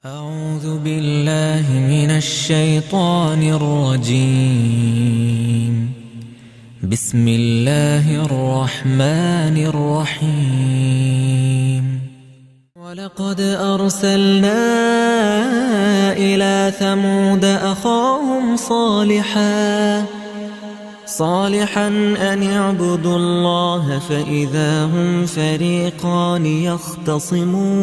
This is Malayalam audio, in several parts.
أعوذ بالله من الشيطان الرجيم. بسم الله الرحمن الرحيم. ولقد أرسلنا إلى ثمود أخاهم صالحا أن اعبدوا الله فإذا هم فريقان يختصمون.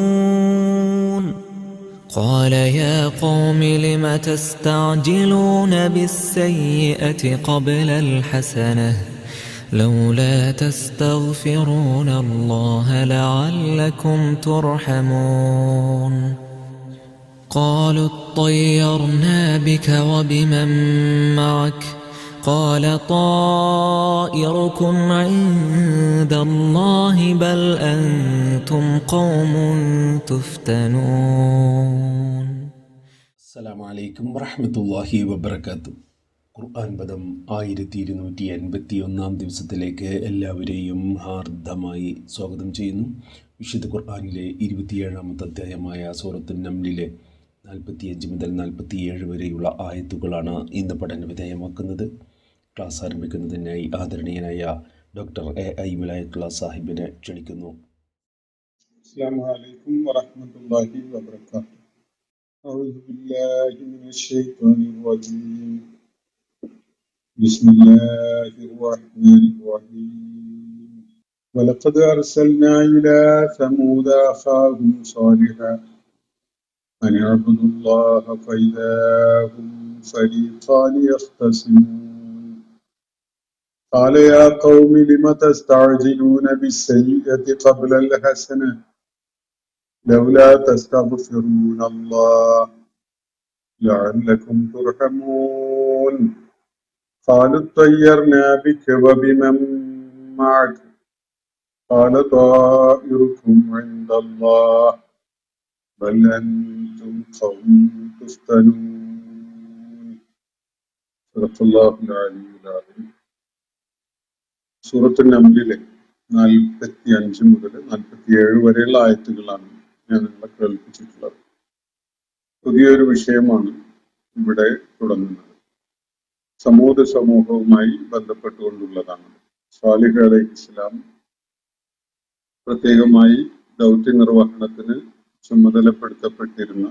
قال يا قوم لم تستعجلون بالسيئة قبل الحسنة لولا تستغفرون الله لعلكم ترحمون. قالوا اطيرنا بك وبمن معك قال طائركم عند الله بل أنتم قوم تفتنون. അസ്സലാമു അലൈക്കും വറഹ്മത്തുള്ളാഹി വബറകാതുഹു. ഖുർആൻ പദം 1281 ദിവസത്തിലേക്ക് എല്ലാവരെയും ഹാർദമായി സ്വാഗതം ചെയ്യുന്നു. വിശുദ്ധ ഖുർആനിലെ 27-ാമത്തെ അധ്യായമായ സൂറത്തുൻ നംലിലെ 45 മുതൽ 47 വരെയുള്ള ആയത്തുകളാണ് ഇന്ന് പഠന വിധേയമാക്കുന്നത്. ക്ലാസ് ആരംഭിക്കുന്നതിനായി ആദരണീയനായ ഡോക്ടർ എ വിലായത്തുള്ള സാഹിബിനെ ക്ഷണിക്കുന്നു. അസ്സലാമു അലൈക്കും വറഹ്മത്തുള്ളാഹി വബറകാതുഹു. أعوذ بالله من الشيطان الرجيم. بسم الله الرحمن الرحيم. ولقد أرسلنا إلى ثمود أخاهم صالحا أن اعبدوا الله فإذا هم فريقان يختصمون. قال يا قوم لم تستعجلون بالسيئة قبل الحسنة لولا تستغفرون الله لعلكم ترحمون. قالوا اطيرنا بك وبمن معك قال طائركم عند الله بل أنتم قوم تفتنون. صدق الله العلي العظيم. സൂറത്തുൽ നംലിലെ 45 മുതൽ 47 വരെയുള്ള ആയത്തുകളാണ് ഞാൻ നിങ്ങളെ കേൾപ്പിച്ചിട്ടുള്ളത്. പുതിയൊരു വിഷയമാണ് ഇവിടെ തുടങ്ങുന്നത്. സമൂഹ സമൂഹവുമായി ബന്ധപ്പെട്ടുകൊണ്ടുള്ളതാണ്. സാലിഹ് അലൈഹിസ്സലാം പ്രത്യേകമായി ദൗത്യ നിർവഹണത്തിന് ചുമതലപ്പെടുത്തപ്പെട്ടിരുന്ന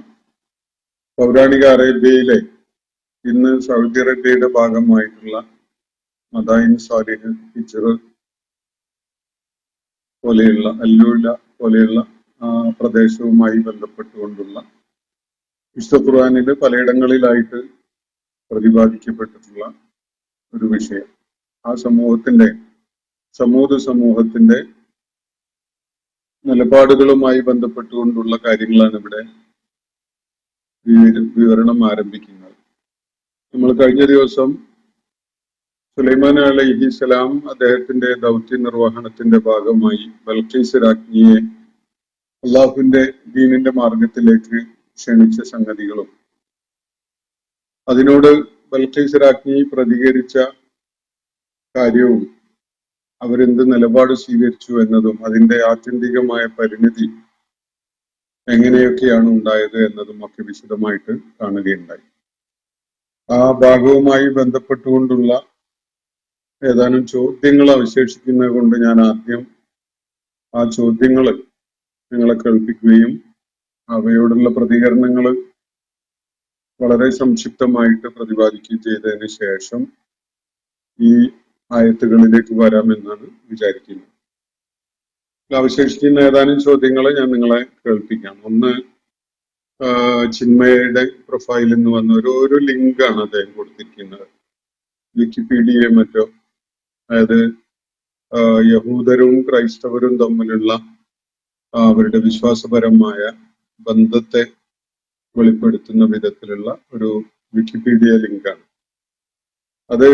പൗരാണിക അറേബ്യയിലെ ഇന്ന് സൗദി അറേബ്യയുടെ ഭാഗമായിട്ടുള്ള മദായിൻ സാലിഹ്, ഹിജ്ർ പോലെയുള്ള അല്ലൂല പോലെയുള്ള പ്രദേശവുമായി ബന്ധപ്പെട്ടുകൊണ്ടുള്ള വിശുദ്ധ ഖുർആനിൽ പലയിടങ്ങളിലായിട്ട് പ്രതിപാദിക്കപ്പെട്ടിട്ടുള്ള ഒരു വിഷയം. ആ സമൂഹത്തിന്റെ നിലപാടുകളുമായി ബന്ധപ്പെട്ടുകൊണ്ടുള്ള കാര്യങ്ങളാണ് ഇവിടെ വിവരണം ആരംഭിക്കുന്നത്. നമ്മൾ കഴിഞ്ഞ ദിവസം സുലൈമാൻ അലൈഹിസ്സലാം അദ്ദേഹത്തിന്റെ ദൗത്യ നിർവഹണത്തിന്റെ ഭാഗമായി ബൽഖീസ് രാജ്ഞിയെ അള്ളാഹുവിന്റെ ദീനിന്റെ മാർഗത്തിലേക്ക് ക്ഷണിച്ച സംഗതികളും അതിനോട് ബൽഖീസ് രാജ്ഞി പ്രതികരിച്ച കാര്യവും അവരെന്ത് നിലപാട് സ്വീകരിച്ചു എന്നതും അതിന്റെ ആത്യന്തികമായ പരിണിതി എങ്ങനെയൊക്കെയാണ് ഉണ്ടായത് എന്നതും ഒക്കെ വിശദമായിട്ട് കാണുകയുണ്ടായി. ആ ഭാഗവുമായി ബന്ധപ്പെട്ടുകൊണ്ടുള്ള ഏതാനും ചോദ്യങ്ങൾ അവശേഷിക്കുന്നത് കൊണ്ട് ഞാൻ ആദ്യം ആ ചോദ്യങ്ങൾ നിങ്ങളെ കേൾപ്പിക്കുകയും അവയോടുള്ള പ്രതികരണങ്ങൾ വളരെ സംക്ഷിപ്തമായിട്ട് പ്രതിപാദിക്കുകയും ചെയ്തതിന് ശേഷം ഈ ആയത്തുകളിലേക്ക് വരാമെന്നാണ് വിചാരിക്കുന്നത്. അവശേഷിക്കുന്ന ഏതാനും ചോദ്യങ്ങൾ ഞാൻ നിങ്ങളെ കേൾപ്പിക്കാം. ഒന്ന്, ചിന്മയുടെ പ്രൊഫൈലിൽ നിന്ന് വന്ന ഒരു ലിങ്കാണ് അദ്ദേഹം കൊടുത്തിരിക്കുന്നത്. വിക്കിപീഡിയയോ മറ്റോ, അതായത് യഹൂദരും ക്രൈസ്തവരും തമ്മിലുള്ള അവരുടെ വിശ്വാസപരമായ ബന്ധത്തെ വെളിപ്പെടുത്തുന്ന വിധത്തിലുള്ള ഒരു വിക്കിപീഡിയ ലിങ്കാണ്. അത്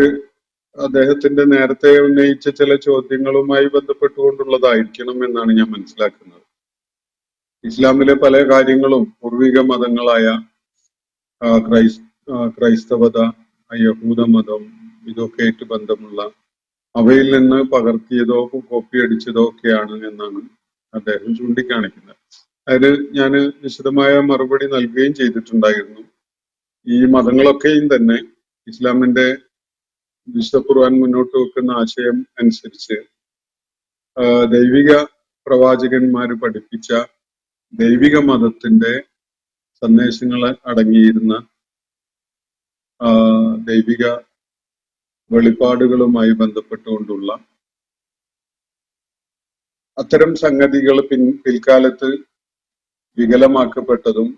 അദ്ദേഹത്തിന്റെ നേരത്തെ ഉന്നയിച്ച ചില ചോദ്യങ്ങളുമായി ബന്ധപ്പെട്ടുകൊണ്ടുള്ളതായിരിക്കണം എന്നാണ് ഞാൻ മനസ്സിലാക്കുന്നത്. ഇസ്ലാമിലെ പല കാര്യങ്ങളും പൂർവിക മതങ്ങളായ ക്രൈസ്തവത, യഹൂദ മതം, ഇതൊക്കെ ആയിട്ട് ബന്ധമുള്ള അവയിൽ നിന്ന് പകർത്തിയതോ കോപ്പി അടിച്ചതോ ഒക്കെയാണ് എന്നാണ് അദ്ദേഹം ചൂണ്ടിക്കാണിക്കുന്നത്. അതിന് ഞാൻ വിശദമായ മറുപടി നൽകുകയും ചെയ്തിട്ടുണ്ടായിരുന്നു. ഈ മതങ്ങളൊക്കെയും തന്നെ ഇസ്ലാമിന്റെ വിശുദ്ധ ഖുർആൻ മുന്നോട്ട് വെക്കുന്ന ആശയം അനുസരിച്ച് ദൈവിക പ്രവാചകന്മാര് പഠിപ്പിച്ച ദൈവിക മതത്തിന്റെ സന്ദേശങ്ങൾ അടങ്ങിയിരുന്ന ദൈവിക വെളിപ്പാടുകളുമായി ബന്ധപ്പെട്ടുകൊണ്ടുള്ള അത്തരം സംഗതികൾ പിൽക്കാലത്ത് വികലമാക്കപ്പെട്ടതും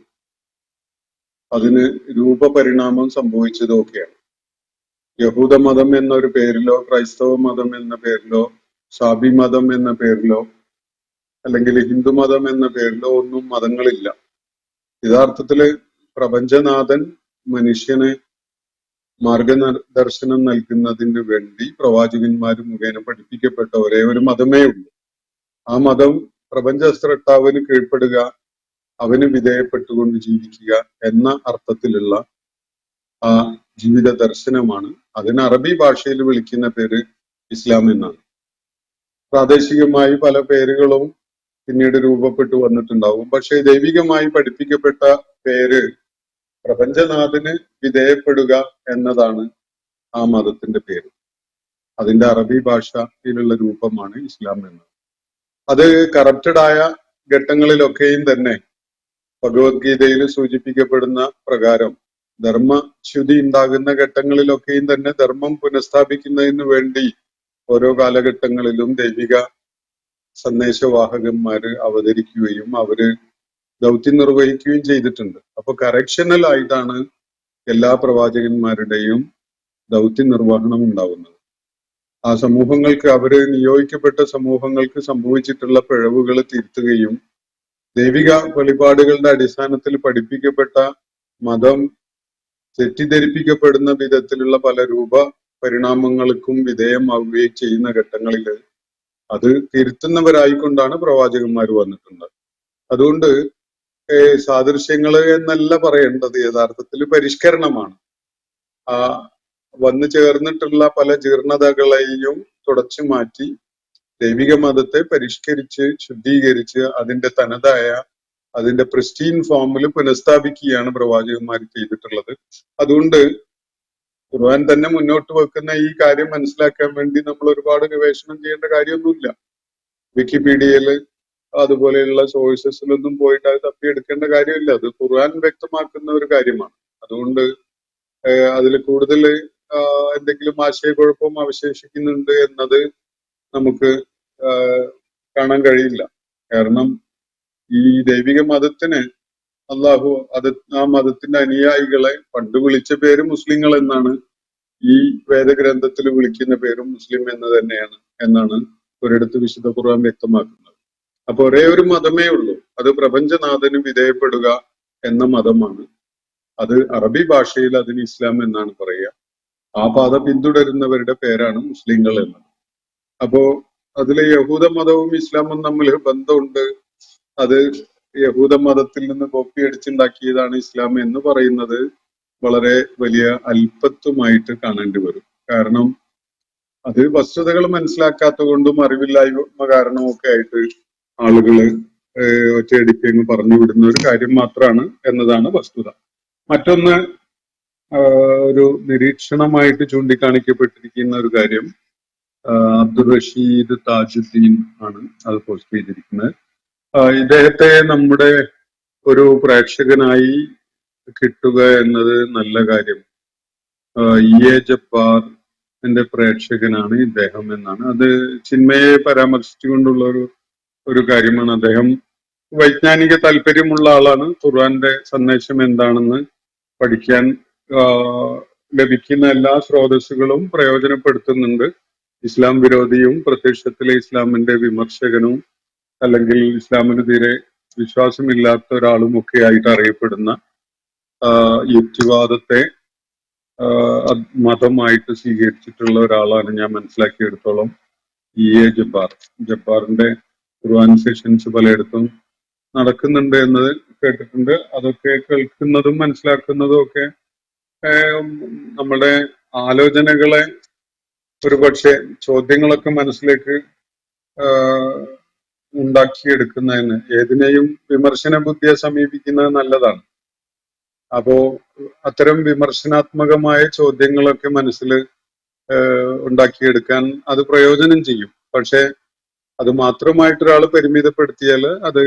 അതിന് രൂപപരിണാമം സംഭവിച്ചതും ഒക്കെയാണ്. യഹൂദ മതം എന്നൊരു പേരിലോ ക്രൈസ്തവ മതം എന്ന പേരിലോ സാബി മതം എന്ന പേരിലോ അല്ലെങ്കിൽ ഹിന്ദുമതം എന്ന പേരിലോ ഒന്നും മതങ്ങളില്ല. യഥാർത്ഥത്തില് പ്രപഞ്ചനാഥൻ മനുഷ്യന് മാർഗദർശനം നൽകുന്നതിന് വേണ്ടി പ്രവാചകന്മാർ മുഖേന പഠിപ്പിക്കപ്പെട്ട ഒരേ ഒരു മതമേ ഉള്ളൂ. ആ മതം പ്രപഞ്ച സ്രഷ്ടാവിന് കീഴ്പ്പെടുക, അവന് വിധേയപ്പെട്ടുകൊണ്ട് ജീവിക്കുക എന്ന അർത്ഥത്തിലുള്ള ആ ജീവിത ദർശനമാണ്. അതിന് അറബി ഭാഷയിൽ വിളിക്കുന്ന പേര് ഇസ്ലാം എന്നാണ്. പ്രാദേശികമായി പല പേരുകളും പിന്നീട് രൂപപ്പെട്ടു വന്നിട്ടുണ്ടാവും. പക്ഷെ ദൈവികമായി പഠിപ്പിക്കപ്പെട്ട പേര് പ്രപഞ്ചനാഥന് വിധേയപ്പെടുക എന്നതാണ് ആ മതത്തിന്റെ പേര്. അതിന്റെ അറബി ഭാഷയിലുള്ള രൂപമാണ് ഇസ്ലാം എന്നത്. അത് കറപ്റ്റഡ് ആയ ഘട്ടങ്ങളിലൊക്കെയും തന്നെ ഭഗവത്ഗീതയിൽ സൂചിപ്പിക്കപ്പെടുന്ന പ്രകാരം ധർമ്മച്യുതി ഉണ്ടാകുന്ന ഘട്ടങ്ങളിലൊക്കെയും തന്നെ ധർമ്മം പുനഃസ്ഥാപിക്കുന്നതിന് വേണ്ടി ഓരോ കാലഘട്ടങ്ങളിലും ദൈവിക സന്ദേശവാഹകന്മാര് അവതരിക്കുകയും അവര് ദൗത്യം നിർവഹിക്കുകയും ചെയ്തിട്ടുണ്ട്. അപ്പൊ കറക്ഷണൽ ആയിട്ടാണ് എല്ലാ പ്രവാചകന്മാരുടെയും ദൗത്യ നിർവഹണം ഉണ്ടാവുന്നത്. ആ സമൂഹങ്ങൾക്ക്, അവര് നിയോഗിക്കപ്പെട്ട സമൂഹങ്ങൾക്ക് സംഭവിച്ചിട്ടുള്ള പിഴവുകൾ തിരുത്തുകയും ദൈവിക വെളിപാടുകളുടെ അടിസ്ഥാനത്തിൽ പഠിപ്പിക്കപ്പെട്ട മതം തെറ്റിദ്ധരിപ്പിക്കപ്പെടുന്ന വിധത്തിലുള്ള പല രൂപ പരിണാമങ്ങൾക്കും വിധേയമാവുകയും ചെയ്യുന്ന ഘട്ടങ്ങളിൽ അത് തിരുത്തുന്നവരായിക്കൊണ്ടാണ് പ്രവാചകന്മാർ വന്നിട്ടുണ്ട്. അതുകൊണ്ട് സാദൃശ്യങ്ങള് എന്നല്ല പറയേണ്ടത്, യഥാർത്ഥത്തിൽ പരിഷ്കരണമാണ്. ആ വന്നു ചേർന്നിട്ടുള്ള പല ജീർണതകളെയും തുടച്ചു മാറ്റി ദൈവിക മതത്തെ പരിഷ്കരിച്ച് ശുദ്ധീകരിച്ച് അതിന്റെ തനതായ, അതിന്റെ പ്രിസ്റ്റീൻ ഫോമിൽ പുനഃസ്ഥാപിക്കുകയാണ് പ്രവാചകന്മാർ ചെയ്തിട്ടുള്ളത്. അതുകൊണ്ട് ഖുർആൻ തന്നെ മുന്നോട്ട് വെക്കുന്ന ഈ കാര്യം മനസ്സിലാക്കാൻ വേണ്ടി നമ്മൾ ഒരുപാട് ഗവേഷണം ചെയ്യേണ്ട കാര്യമൊന്നുമില്ല. വിക്കിപീഡിയയില് അതുപോലെയുള്ള സോഴ്സസിലൊന്നും പോയിട്ട് അത് തപ്പിയെടുക്കേണ്ട കാര്യമില്ല. അത് ഖുർആൻ വ്യക്തമാക്കുന്ന ഒരു കാര്യമാണ്. അതുകൊണ്ട് അതിൽ കൂടുതൽ എന്തെങ്കിലും ആശയക്കുഴപ്പം അവശേഷിക്കുന്നുണ്ട് എന്നത് നമുക്ക് കാണാൻ കഴിയില്ല. കാരണം ഈ ദൈവിക മതത്തിന് അള്ളാഹു ആ മതത്തിന്റെ അനുയായികളെ പണ്ട് വിളിച്ച പേര് മുസ്ലിങ്ങൾ എന്നാണ്. ഈ വേദഗ്രന്ഥത്തിൽ വിളിക്കുന്ന പേരും മുസ്ലിം എന്ന് തന്നെയാണ് എന്നാണ് ഒരിടത്ത് വിശുദ്ധ ഖുർആൻ വ്യക്തമാക്കുന്നത്. അപ്പൊ ഒരേ ഒരു മതമേ ഉള്ളൂ, അത് പ്രപഞ്ചനാഥന് വിധേയപ്പെടുക എന്ന മതമാണ്. അത് അറബി ഭാഷയിൽ അതിന് ഇസ്ലാം എന്നാണ് പറയുക. ആ പാത പിന്തുടരുന്നവരുടെ പേരാണ് മുസ്ലിങ്ങൾ എന്നത്. അപ്പോ അതിലെ യഹൂദ മതവും ഇസ്ലാമും തമ്മിൽ ബന്ധമുണ്ട്. അത് യഹൂദ മതത്തിൽ നിന്ന് കോപ്പി അടിച്ചുണ്ടാക്കിയതാണ് ഇസ്ലാം എന്ന് പറയുന്നത് വളരെ വലിയ അല്പത്വമായിട്ട് കാണേണ്ടി വരും. കാരണം അത് വസ്തുതകൾ മനസ്സിലാക്കാത്ത കൊണ്ടും അറിവില്ലായ്മ കാരണവും ഒക്കെ ആയിട്ട് ആളുകള് ഒറ്റയടിക്കങ്ങ് പറഞ്ഞു വിടുന്ന ഒരു കാര്യം മാത്രമാണ് എന്നതാണ് വസ്തുത. മറ്റൊന്ന്, ഒരു നിരീക്ഷണമായിട്ട് ചൂണ്ടിക്കാണിക്കപ്പെട്ടിരിക്കുന്ന ഒരു കാര്യം, അബ്ദുൾ റഷീദ് താജുദ്ദീൻ ആണ് അത് പോസ്റ്റ് ചെയ്തിരിക്കുന്നത്. ഇദ്ദേഹത്തെ നമ്മുടെ ഒരു പ്രേക്ഷകനായി കിട്ടുക എന്നത് നല്ല കാര്യം. EA ജബ്ബാറിന്റെ പ്രേക്ഷകനാണ് ഇദ്ദേഹം എന്നാണ്. അത് ചിന്മയെ പരാമർശിച്ചുകൊണ്ടുള്ള ഒരു കാര്യമാണ്. അദ്ദേഹം വൈജ്ഞാനിക താല്പര്യമുള്ള ആളാണ്. ഖുർആന്റെ സന്ദേശം എന്താണെന്ന് പഠിക്കാൻ ലഭിക്കുന്ന എല്ലാ സ്രോതസ്സുകളും പ്രയോജനപ്പെടുത്തുന്നുണ്ട്. ഇസ്ലാം വിരോധിയും പ്രത്യക്ഷത്തിലെ ഇസ്ലാമിന്റെ വിമർശകനും അല്ലെങ്കിൽ ഇസ്ലാമിന് തീരെ വിശ്വാസമില്ലാത്ത ഒരാളും ഒക്കെ ആയിട്ട് അറിയപ്പെടുന്ന യുക്തിവാദത്തെ മതമായിട്ട് സ്വീകരിച്ചിട്ടുള്ള ഒരാളാണ് ഞാൻ മനസ്സിലാക്കിയെടുത്തോളം EA ജബ്ബാറിന്റെ ഖുർആൻ സെഷൻസ് പലയിടത്തും നടക്കുന്നുണ്ട് എന്നത് കേട്ടിട്ടുണ്ട്. അതൊക്കെ കേൾക്കുന്നതും മനസ്സിലാക്കുന്നതും ഒക്കെ നമ്മുടെ ആലോചനകളെ, ഒരുപക്ഷെ ചോദ്യങ്ങളൊക്കെ മനസ്സിലേക്ക് ഉണ്ടാക്കിയെടുക്കുന്നതിന് ഏതിനെയും വിമർശന ബുദ്ധിയെ സമീപിക്കുന്നത് നല്ലതാണ്. അപ്പോ അത്തരം വിമർശനാത്മകമായ ചോദ്യങ്ങളൊക്കെ മനസ്സിൽ ഉണ്ടാക്കിയെടുക്കാൻ അത് പ്രയോജനം ചെയ്യും. പക്ഷെ അത് മാത്രമായിട്ട് ഒരാൾ പരിമിതപ്പെടുത്തിയാൽ അത്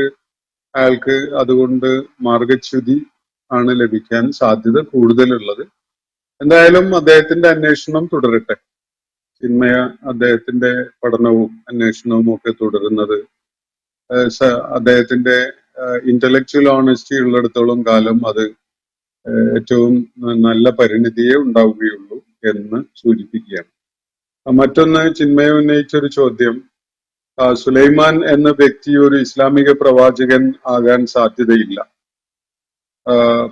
അയാൾക്ക് അതുകൊണ്ട് മാർഗച്യുതി ആണ് ലഭിക്കാൻ സാധ്യത കൂടുതലുള്ളത്. എന്തായാലും അദ്ദേഹത്തിന്റെ അന്വേഷണം തുടരട്ടെ. ചിന്മയ അദ്ദേഹത്തിന്റെ പഠനവും അന്വേഷണവും ഒക്കെ തുടരുന്നത് അദ്ദേഹത്തിന്റെ ഇന്റലക്ച്വൽ ഓണസ്റ്റി ഉള്ളിടത്തോളം കാലം അത് ഏറ്റവും നല്ല പരിണിതിയെ ഉണ്ടാവുകയുള്ളൂ എന്ന് സൂചിപ്പിക്കുകയാണ്. മറ്റൊന്ന്, ചിന്മയ ഉന്നയിച്ചൊരു ചോദ്യം, സുലൈമാൻ എന്ന വ്യക്തി ഒരു ഇസ്ലാമിക പ്രവാചകൻ ആകാൻ സാധ്യതയില്ല.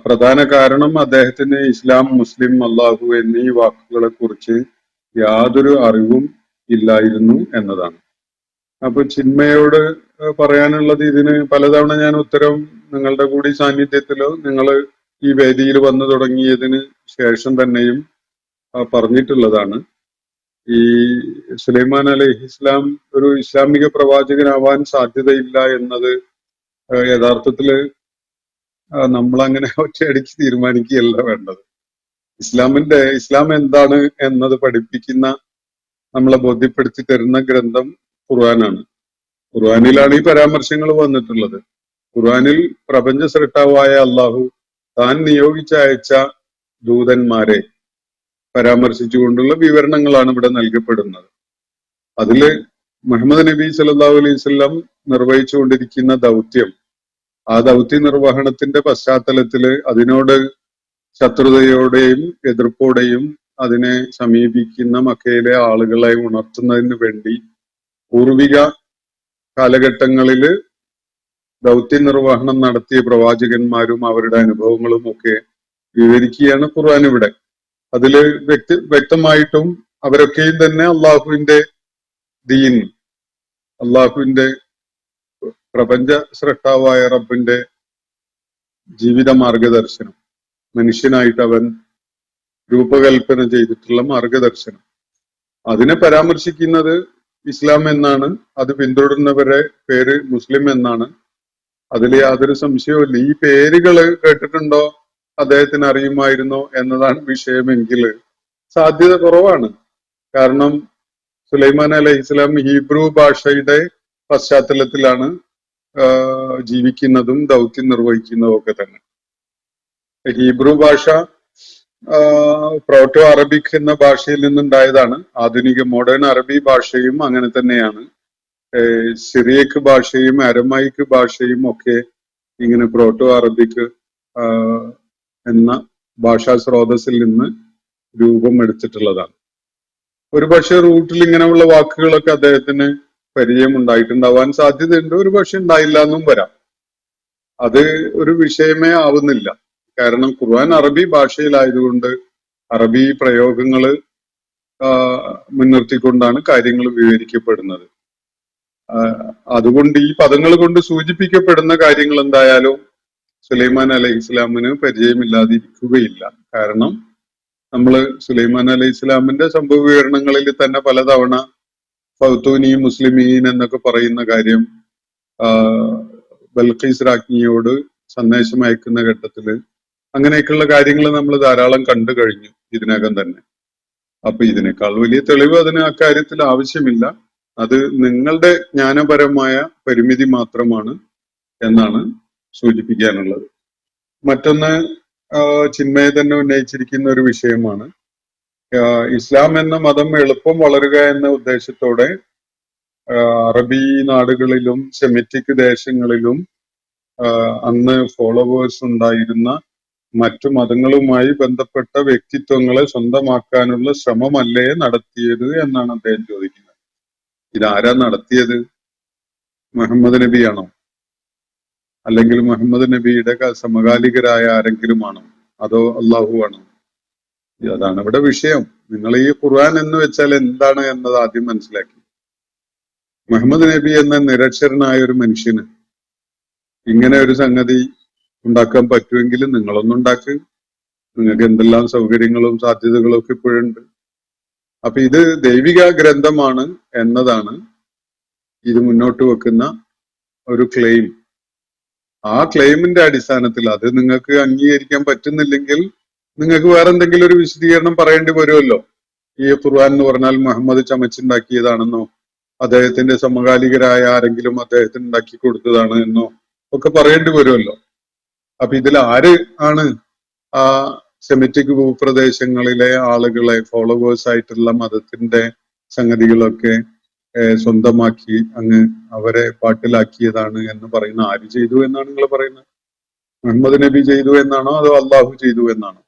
പ്രധാന കാരണം അദ്ദേഹത്തിന് ഇസ്ലാം, മുസ്ലിം, അള്ളാഹു എന്നീ വാക്കുകളെ കുറിച്ച് യാതൊരു അറിവും ഇല്ലായിരുന്നു എന്നതാണ്. അപ്പൊ ചിന്മയോട് പറയാനുള്ളത്, ഇതിന് പലതവണ ഞാൻ ഉത്തരം നിങ്ങളുടെ കൂടി സാന്നിധ്യത്തിലോ നിങ്ങൾ ഈ വേദിയിൽ വന്നു തുടങ്ങിയതിന് ശേഷം തന്നെയും പറഞ്ഞിട്ടുള്ളതാണ്. ഈ സുലൈമാൻ അലൈഹിസ്ലാം ഒരു ഇസ്ലാമിക പ്രവാചകനാവാൻ സാധ്യതയില്ല എന്നത് യഥാർത്ഥത്തില് നമ്മളങ്ങനെ ഒറ്റയടിക്ക് തീരുമാനിക്കുകയല്ല വേണ്ടത്. ഇസ്ലാം എന്താണ് എന്നത് പഠിപ്പിക്കുന്ന, നമ്മളെ ബോധ്യപ്പെടുത്തി തരുന്ന ഗ്രന്ഥം ഖുർആനാണ്. ഖുർആനിലാണ് ഈ പരാമർശങ്ങൾ വന്നിട്ടുള്ളത്. ഖുർആനിൽ പ്രപഞ്ച സൃഷ്ടാവായ അള്ളാഹു താൻ നിയോഗിച്ച് അയച്ച ദൂതന്മാരെ പരാമർശിച്ചുകൊണ്ടുള്ള വിവരണങ്ങളാണ് ഇവിടെ നൽകപ്പെടുന്നത്. അതില് മുഹമ്മദ് നബി സല്ലല്ലാഹു അലൈഹി വസല്ലം നിർവഹിച്ചുകൊണ്ടിരിക്കുന്ന ദൗത്യം, ആ ദൗത്യ നിർവഹണത്തിന്റെ പശ്ചാത്തലത്തില് അതിനോട് ശത്രുതയോടെയും എതിർപ്പോടെയും അതിനെ സമീപിക്കുന്ന മക്കയിലെ ആളുകളെ ഉണർത്തുന്നതിന് വേണ്ടി പൂർവിക കാലഘട്ടങ്ങളില് ദൗത്യ നിർവഹണം നടത്തിയ പ്രവാചകന്മാരും അവരുടെ അനുഭവങ്ങളും ഒക്കെ വിവരിക്കുകയാണ് ഖുർആൻ ഇവിടെ. അതില് വ്യക്തമായിട്ടും അവരൊക്കെയും തന്നെ അള്ളാഹുവിന്റെ ദീൻ, അള്ളാഹുവിന്റെ പ്രപഞ്ച സൃഷ്ടാവായ റബ്ബിന്റെ ജീവിത മാർഗദർശനം, മനുഷ്യനായിട്ട് അവൻ രൂപകൽപ്പന ചെയ്തിട്ടുള്ള മാർഗദർശനം, അതിനെ പരാമർശിക്കുന്നത് ഇസ്ലാം എന്നാണ്. അത് പിന്തുടരുന്നവരെ പേര് മുസ്ലിം എന്നാണ്. അതിൽ യാതൊരു സംശയവുമില്ല. ഈ പേരുകള് കേട്ടിട്ടുണ്ടോ, അദ്ദേഹത്തിന് അറിയുമായിരുന്നോ എന്നതാണ് വിഷയമെങ്കിൽ സാധ്യത കുറവാണ്. കാരണം സുലൈമാൻ അലൈഹിസ്ലാം ഹീബ്രു ഭാഷയുടെ പശ്ചാത്തലത്തിലാണ് ജീവിക്കുന്നതും ദൗത്യം നിർവഹിക്കുന്നതും ഒക്കെ തന്നെ. ഹീബ്രു ഭാഷ പ്രോട്ടോ അറബിക് എന്ന ഭാഷയിൽ നിന്നുണ്ടായതാണ്. ആധുനിക മോഡേൺ അറബി ഭാഷയും അങ്ങനെ തന്നെയാണ്. സിറിയക്ക് ഭാഷയും അരമൈക്ക് ഭാഷയും ഒക്കെ ഇങ്ങനെ പ്രോട്ടോ അറബിക് എന്ന ഭാഷാ സ്രോതസ്സിൽ നിന്ന് രൂപം എടുത്തിട്ടുള്ളതാണ്. ഒരുപക്ഷെ റൂട്ടിൽ ഇങ്ങനെയുള്ള വാക്കുകളൊക്കെ അദ്ദേഹത്തിന് പരിചയം ഉണ്ടായിട്ടുണ്ടാവാൻ സാധ്യതയുണ്ട്. ഒരുപക്ഷെ ഉണ്ടായില്ല എന്നും വരാം. അത് ഒരു വിഷയമേ ആവുന്നില്ല. കാരണം ഖുർആൻ അറബി ഭാഷയിലായതുകൊണ്ട് അറബി പ്രയോഗങ്ങള് മുൻനിർത്തിക്കൊണ്ടാണ് കാര്യങ്ങൾ വിവരിക്കപ്പെടുന്നത്. അതുകൊണ്ട് ഈ പദങ്ങൾ കൊണ്ട് സൂചിപ്പിക്കപ്പെടുന്ന കാര്യങ്ങൾ എന്തായാലും സുലൈമാൻ അലൈഹി ഇസ്ലാമിന് പരിചയമില്ലാതിരിക്കുകയില്ല. കാരണം നമ്മള് സുലൈമാൻ അലൈഹി ഇസ്ലാമിന്റെ സംഭവ വിവരണങ്ങളിൽ തന്നെ പലതവണ ഫൗത്തൂനി മുസ്ലിമീൻ എന്നൊക്കെ പറയുന്ന കാര്യം, ബൽഖീസ് രാജ്ഞിയോട് സന്ദേശം അയക്കുന്ന ഘട്ടത്തില് അങ്ങനെയൊക്കെയുള്ള കാര്യങ്ങൾ നമ്മൾ ധാരാളം കണ്ടു കഴിഞ്ഞു ഇതിനകം തന്നെ. അപ്പൊ ഇതിനേക്കാൾ വലിയ തെളിവ് അതിന് അക്കാര്യത്തിൽ ആവശ്യമില്ല. അത് നിങ്ങളുടെ ജ്ഞാനപരമായ പരിമിതി മാത്രമാണ് എന്നാണ് സൂചിപ്പിക്കാനുള്ളത്. മറ്റൊന്ന്, ചിന്മയ തന്നെ ഉന്നയിച്ചിരിക്കുന്ന ഒരു വിഷയമാണ്, ഇസ്ലാം എന്ന മതം എളുപ്പം വളരുക എന്ന ഉദ്ദേശത്തോടെ അറബി നാടുകളിലും സെമിറ്റിക് ദേശങ്ങളിലും അന്ന് ഫോളോവേഴ്സ് ഉണ്ടായിരുന്ന മറ്റു മതങ്ങളുമായി ബന്ധപ്പെട്ട വ്യക്തിത്വങ്ങളെ സ്വന്തമാക്കാനുള്ള ശ്രമമല്ലേ നടത്തിയത് എന്നാണ് അദ്ദേഹം ചോദിക്കുന്നത്. ഇതാരാ നടത്തിയത്? മുഹമ്മദ് നബിയാണോ? അല്ലെങ്കിൽ മുഹമ്മദ് നബിയുടെ സമകാലികരായ ആരെങ്കിലുമാണോ? അതോ അള്ളാഹു ആണോ? അതാണ് ഇവിടെ വിഷയം. നിങ്ങൾ ഈ ഖുർആൻ എന്ന് വെച്ചാൽ എന്താണ് എന്നത് ആദ്യം മനസ്സിലാക്കി. മുഹമ്മദ് നബി എന്ന നിരക്ഷരനായ ഒരു മനുഷ്യന് ഇങ്ങനെ ഒരു സംഗതി ഉണ്ടാക്കാൻ പറ്റുമെങ്കിൽ നിങ്ങളൊന്നുണ്ടാക്ക്. നിങ്ങൾക്ക് എന്തെല്ലാം സൗകര്യങ്ങളും സാധ്യതകളും ഒക്കെ ഇപ്പോഴുണ്ട്. അപ്പൊ ഇത് ദൈവിക ഗ്രന്ഥമാണ് എന്നതാണ് ഇത് മുന്നോട്ട് വെക്കുന്ന ഒരു ക്ലെയിം, ആ ക്ലെയിമിന്റെ അടിസ്ഥാനത്തിൽ അത് നിങ്ങൾക്ക് അംഗീകരിക്കാൻ പറ്റുന്നില്ലെങ്കിൽ നിങ്ങൾക്ക് വേറെ എന്തെങ്കിലും ഒരു വിശദീകരണം പറയേണ്ടി വരുമല്ലോ. ഈ ഖുർആൻ എന്ന് പറഞ്ഞാൽ മുഹമ്മദ് ചമച്ചുണ്ടാക്കിയതാണെന്നോ അദ്ദേഹത്തിന്റെ സമകാലികരായ ആരെങ്കിലും അദ്ദേഹത്തിന് ഉണ്ടാക്കി കൊടുത്തതാണ് എന്നോ ഒക്കെ പറയേണ്ടി വരുമല്ലോ. അപ്പൊ ഇതിൽ ആര് ആണ് ആ സെമിറ്റിക് ഭൂപ്രദേശങ്ങളിലെ ആളുകളെ ഫോളോവേഴ്സ് ആയിട്ടുള്ള മതത്തിന്റെ സംഗതികളൊക്കെ സ്വന്തമാക്കി അങ്ങ് അവരെ പാട്ടിലാക്കിയതാണ് എന്ന് പറയുന്ന ആര് ചെയ്തു എന്നാണ് നിങ്ങൾ പറയുന്നത്? മുഹമ്മദ് നബി ചെയ്തു എന്നാണോ അതോ അള്ളാഹു ചെയ്തു എന്നാണോ?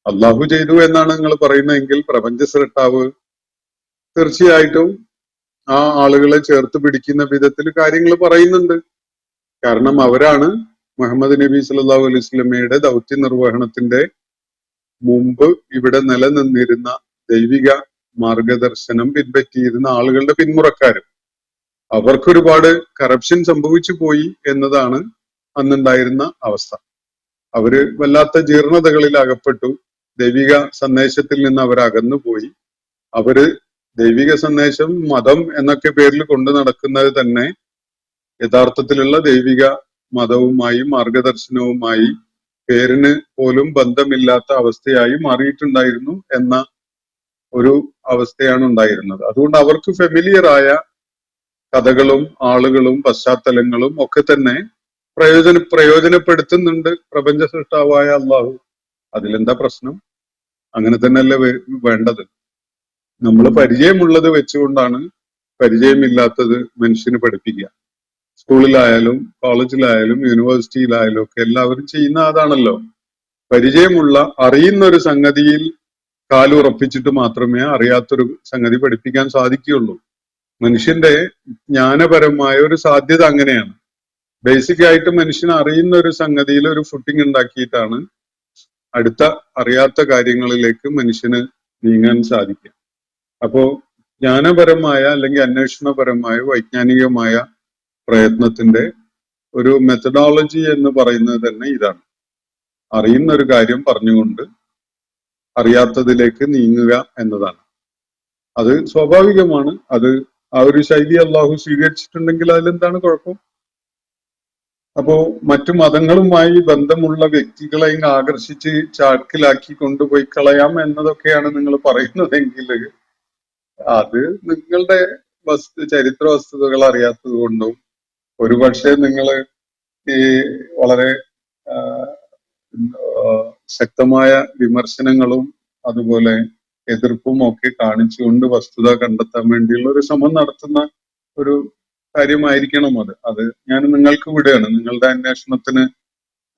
അള്ളാഹു ചെയ്തു എന്നാണ് നിങ്ങൾ പറയുന്നതെങ്കിൽ പ്രപഞ്ച സൃഷ്ടാവ് തീർച്ചയായിട്ടും ആ ആളുകളെ ചേർത്ത് പിടിക്കുന്ന വിധത്തിൽ കാര്യങ്ങൾ പറയുന്നുണ്ട്. കാരണം അവരാണ് മുഹമ്മദ് നബി സല്ലല്ലാഹു അലൈഹി വസല്ലമയുടെ ദൗത്യ നിർവഹണത്തിന്റെ മുമ്പ് ഇവിടെ നിലനിന്നിരുന്ന ദൈവിക മാർഗദർശനം പിൻപറ്റിയിരുന്ന ആളുകളുടെ പിന്മുറക്കാര്. അവർക്കൊരുപാട് കറപ്ഷൻ സംഭവിച്ചു പോയി എന്നതാണ് അന്നുണ്ടായിരുന്ന അവസ്ഥ. അവര് വല്ലാത്ത ജീർണതകളിൽ അകപ്പെട്ടു. ദൈവിക സന്ദേശത്തിൽ നിന്ന് അവർ അകന്നുപോയി. അവര് ദൈവിക സന്ദേശം മതം എന്നൊക്കെ പേരിൽ കൊണ്ടു നടക്കുന്നത് തന്നെ യഥാർത്ഥത്തിലുള്ള ദൈവിക മതവുമായി മാർഗദർശനവുമായി പേരിന് പോലും ബന്ധമില്ലാത്ത അവസ്ഥയായി മാറിയിട്ടുണ്ടായിരുന്നു എന്ന ഒരു അവസ്ഥയാണ് ഉണ്ടായിരുന്നത്. അതുകൊണ്ട് അവർക്ക് ഫെമിലിയർ ആയ കഥകളും ആളുകളും പശ്ചാത്തലങ്ങളും ഒക്കെ തന്നെ പ്രയോജനപ്പെടുത്തുന്നുണ്ട് പ്രപഞ്ച സൃഷ്ടാവായ അള്ളാഹു. അതിലെന്താ പ്രശ്നം? അങ്ങനെ തന്നെയല്ലേ വേണ്ടത്. നമ്മൾ പരിചയമുള്ളത് വെച്ചുകൊണ്ടാണ് പരിചയമില്ലാത്തത് മനുഷ്യന് പഠിപ്പിക്കുക. സ്കൂളിലായാലും കോളേജിലായാലും യൂണിവേഴ്സിറ്റിയിലായാലും ഒക്കെ എല്ലാവരും ചെയ്യുന്ന അതാണല്ലോ. പരിചയമുള്ള അറിയുന്ന ഒരു സംഗതിയിൽ കാലുറപ്പിച്ചിട്ട് മാത്രമേ അറിയാത്തൊരു സംഗതി പഠിപ്പിക്കാൻ സാധിക്കുകയുള്ളൂ. മനുഷ്യന്റെ ജ്ഞാനപരമായ ഒരു സാധ്യത അങ്ങനെയാണ്. ബേസിക് ആയിട്ട് മനുഷ്യന് അറിയുന്ന ഒരു സംഗതിയിൽ ഒരു ഫുട്ടിങ് ഉണ്ടാക്കിയിട്ടാണ് അടുത്ത അറിയാത്ത കാര്യങ്ങളിലേക്ക് മനുഷ്യന് നീങ്ങാൻ സാധിക്കുക. അപ്പോ ജ്ഞാനപരമായ അല്ലെങ്കിൽ അന്വേഷണപരമായ വൈജ്ഞാനികമായ പ്രയത്നത്തിന്റെ ഒരു മെത്തഡോളജി എന്ന് പറയുന്നത് തന്നെ ഇതാണ്. അറിയുന്ന ഒരു കാര്യം പറഞ്ഞുകൊണ്ട് അറിയാത്തതിലേക്ക് നീങ്ങുക എന്നതാണ്. അത് സ്വാഭാവികമാണ്. അത് ആ ഒരു ശൈലി അള്ളാഹു സ്വീകരിച്ചിട്ടുണ്ടെങ്കിൽ അതിലെന്താണ് കുഴപ്പം? അപ്പോ മറ്റു മതങ്ങളുമായി ബന്ധമുള്ള വ്യക്തികളെ ഇങ്ങ് ആകർഷിച്ച് ചാക്കിലാക്കി കൊണ്ടുപോയി കളയാം എന്നതൊക്കെയാണ് നിങ്ങൾ പറയുന്നതെങ്കിൽ അത് നിങ്ങളുടെ ചരിത്ര വസ്തുതകൾ അറിയാത്തത് കൊണ്ടും ഒരുപക്ഷെ നിങ്ങൾ ഈ വളരെ ശക്തമായ വിമർശനങ്ങളും അതുപോലെ എതിർപ്പും ഒക്കെ കാണിച്ചുകൊണ്ട് വസ്തുത കണ്ടെത്താൻ വേണ്ടിയുള്ള ഒരു ശ്രമം നടത്തുന്ന ഒരു കാര്യമായിരിക്കണം അത് ഞാൻ നിങ്ങൾക്ക് വിടുകയാണ്. നിങ്ങളുടെ അന്വേഷണത്തിന്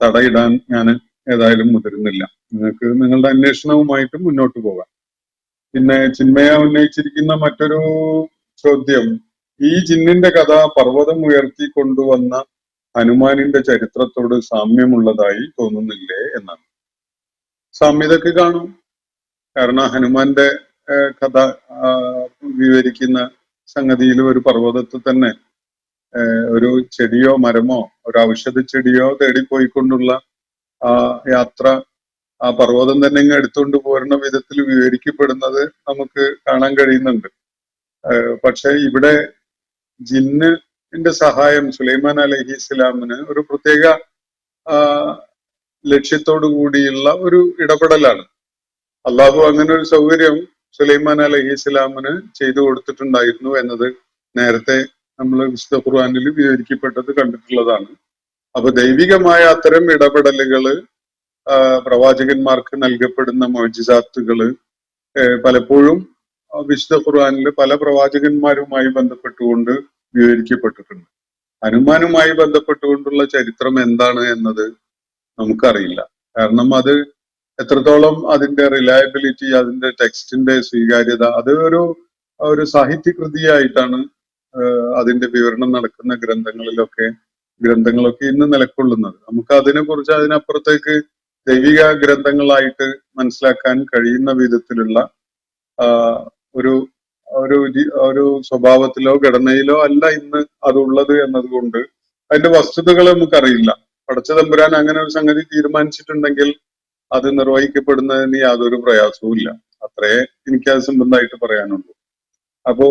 തടയിടാൻ ഞാൻ ഏതായാലും മുതിരുന്നില്ല. നിങ്ങൾക്ക് നിങ്ങളുടെ അന്വേഷണവുമായിട്ട് മുന്നോട്ട് പോകാം. പിന്നെ ചിന്മയ ഉന്നയിച്ചിരിക്കുന്ന മറ്റൊരു ചോദ്യം, ഈ ജിന്നിന്റെ കഥ പർവ്വതം ഉയർത്തി കൊണ്ടുവന്ന ഹനുമാനിന്റെ ചരിത്രത്തോട് സാമ്യമുള്ളതായി തോന്നുന്നില്ലേ എന്നാണ്. സാമ്യതയൊക്കെ കാണും. കാരണം ഹനുമാന്റെ കഥ വിവരിക്കുന്ന സംഗതിയിൽ ഒരു പർവ്വതത്തിൽ തന്നെ ഒരു ചെടിയോ മരമോ ഒരു ഔഷധ ചെടിയോ തേടിപ്പോയിക്കൊണ്ടുള്ള ആ യാത്ര ആ പർവ്വതം തന്നെ ഇങ്ങ് എടുത്തുകൊണ്ട് പോരുന്ന വിധത്തിൽ വിവരിക്കപ്പെടുന്നത് നമുക്ക് കാണാൻ കഴിയുന്നുണ്ട്. പക്ഷെ ഇവിടെ ജിന്നിന്റെ സഹായം സുലൈമാൻ അലൈഹി ഇസ്ലാമിന് ഒരു പ്രത്യേക ലക്ഷ്യത്തോടു കൂടിയുള്ള ഒരു ഇടപെടലാണ്. അള്ളാഹു അങ്ങനെ ഒരു സൗകര്യം സുലൈമാൻ അലൈഹി ഇസ്ലാമിന് ചെയ്തു കൊടുത്തിട്ടുണ്ടായിരുന്നു എന്നത് നേരത്തെ നമ്മൾ വിശുദ്ധ ഖുർആനിൽ വിവരിക്കപ്പെട്ടത് കണ്ടിട്ടുള്ളതാണ്. അപ്പൊ ദൈവികമായ അത്തരം ഇടപെടലുകള് പ്രവാചകന്മാർക്ക് നൽകപ്പെടുന്ന മൊഴിജിസാത്തുകള് പലപ്പോഴും വിശുദ്ധ ഖുർആനിൽ പല പ്രവാചകന്മാരുമായി ബന്ധപ്പെട്ടുകൊണ്ട് വിവരിക്കപ്പെട്ടിട്ടുണ്ട്. ഹനുമാനുമായി ബന്ധപ്പെട്ടുകൊണ്ടുള്ള ചരിത്രം എന്താണ് എന്നത് നമുക്കറിയില്ല. കാരണം അത് എത്രത്തോളം അതിന്റെ റിലയബിലിറ്റി, അതിന്റെ ടെക്സ്റ്റിന്റെ സ്വീകാര്യത, അത് ഒരു സാഹിത്യകൃതിയായിട്ടാണ് അതിന്റെ വിവരണം നടക്കുന്ന ഗ്രന്ഥങ്ങളൊക്കെ ഇന്ന് നിലകൊള്ളുന്നത്. നമുക്ക് അതിനെക്കുറിച്ച് അതിനപ്പുറത്തേക്ക് ദൈവിക ഗ്രന്ഥങ്ങളായിട്ട് മനസ്സിലാക്കാൻ കഴിയുന്ന വിധത്തിലുള്ള ഒരു സ്വഭാവത്തിലോ ഘടനയിലോ അല്ല ഇന്ന് അതുള്ളത് എന്നതുകൊണ്ട് അതിന്റെ വസ്തുതകൾ നമുക്കറിയില്ല. പടച്ച തമ്പുരാൻ അങ്ങനെ ഒരു സംഗതി തീരുമാനിച്ചിട്ടുണ്ടെങ്കിൽ അത് നിർവഹിക്കപ്പെടുന്നതിന് യാതൊരു പ്രയാസവും ഇല്ല. അത്രേ എനിക്കത് സംബന്ധമായിട്ട് പറയാനുള്ളൂ. അപ്പോ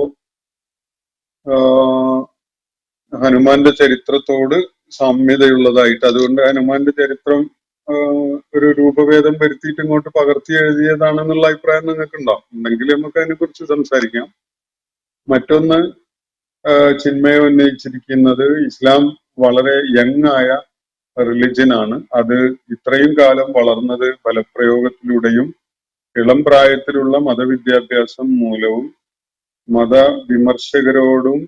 ഹനുമാന്റെ ചരിത്രത്തോട് സാമ്യതയുള്ളതായിട്ട്, അതുകൊണ്ട് ഹനുമാന്റെ ചരിത്രം ഒരു രൂപഭേദം വരുത്തിയിട്ട് ഇങ്ങോട്ട് പകർത്തി എഴുതിയതാണെന്നുള്ള അഭിപ്രായം നിങ്ങൾക്ക് ഉണ്ടാവും. ഉണ്ടെങ്കിൽ നമുക്ക് അതിനെ കുറിച്ച് സംസാരിക്കാം. മറ്റൊന്ന്, ചിന്മയ ഉന്നയിച്ചിരിക്കുന്നത് ഇസ്ലാം വളരെ യങ് ആയ റിലിജൻ ആണ്. അത് ഇത്രയും കാലം വളർന്നത് ബലപ്രയോഗത്തിലൂടെയും ഇളം പ്രായത്തിലുള്ള മതവിദ്യാഭ്യാസം മൂലവും മതവിമർശകരോടും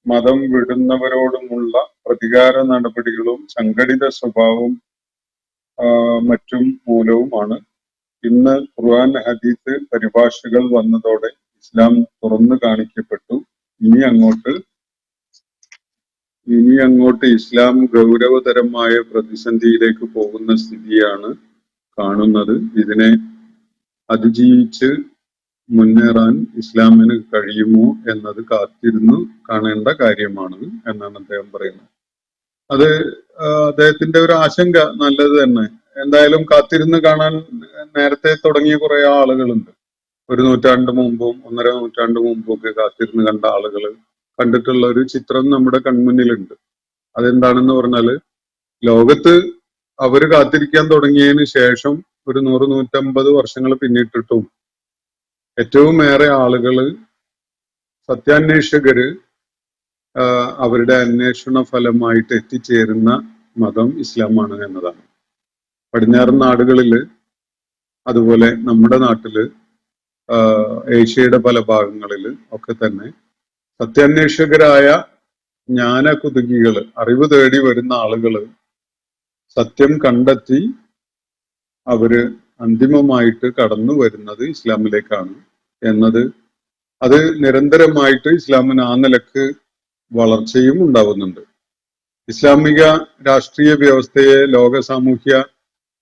മതം വിടുന്നവരോടുമുള്ള പ്രതികാര നടപടികളും സംഘടിത സ്വഭാവവും മറ്റും മൂലവുമാണ്. ഇന്ന് ഖുർആൻ ഹദീസ് പരിഭാഷകൾ വന്നതോടെ ഇസ്ലാം തുറന്നു കാണിക്കപ്പെട്ടു. ഇനി അങ്ങോട്ട് ഇസ്ലാം ഗൗരവതരമായ പ്രതിസന്ധിയിലേക്ക് പോകുന്ന സ്ഥിതിയാണ് കാണുന്നത്. ഇതിനെ അതിജീവിച്ച് മുന്നേറാൻ ഇസ്ലാമിന് കഴിയുമോ എന്നത് കാത്തിരുന്നു കാണേണ്ട കാര്യമാണ് എന്നാണ് അദ്ദേഹം പറയുന്നത്. അത് അദ്ദേഹത്തിന്റെ ഒരു ആശങ്ക നല്ലത് തന്നെ. എന്തായാലും കാത്തിരുന്ന് കാണാൻ നേരത്തെ തുടങ്ങിയ കുറെ ആളുകളുണ്ട്. 1 നൂറ്റാണ്ട് മുമ്പും 1.5 നൂറ്റാണ്ട് മുമ്പും ഒക്കെ കാത്തിരുന്ന് കണ്ട ആളുകൾ കണ്ടിട്ടുള്ള ഒരു ചിത്രം നമ്മുടെ കൺമുന്നിലുണ്ട്. അതെന്താണെന്ന് പറഞ്ഞാല്, ലോകത്ത് അവര് കാത്തിരിക്കാൻ തുടങ്ങിയതിന് ശേഷം ഒരു 100-150 വർഷങ്ങൾ പിന്നിട്ടിട്ടും ഏറ്റവും ഏറെ ആളുകള്, സത്യാന്വേഷകര് അവരുടെ അന്വേഷണ ഫലമായിട്ട് എത്തിച്ചേരുന്ന മതം ഇസ്ലാമാണ് എന്നതാണ്. പടിഞ്ഞാറൻ നാടുകളില്, അതുപോലെ നമ്മുടെ നാട്ടില്, ഏഷ്യയുടെ പല ഭാഗങ്ങളില് ഒക്കെ തന്നെ സത്യാന്വേഷകരായ ജ്ഞാനകുതുകികള്, അറിവ് തേടി വരുന്ന ആളുകള് സത്യം കണ്ടെത്തി അവര് അന്തിമമായിട്ട് കടന്നു വരുന്നത് ഇസ്ലാമിലേക്കാണ് എന്നത്, അത് നിരന്തരമായിട്ട് ഇസ്ലാമിന് ആ നിലക്ക് വളർച്ചയും ഉണ്ടാവുന്നുണ്ട്. ഇസ്ലാമിക രാഷ്ട്രീയ വ്യവസ്ഥയെ ലോക സാമൂഹ്യ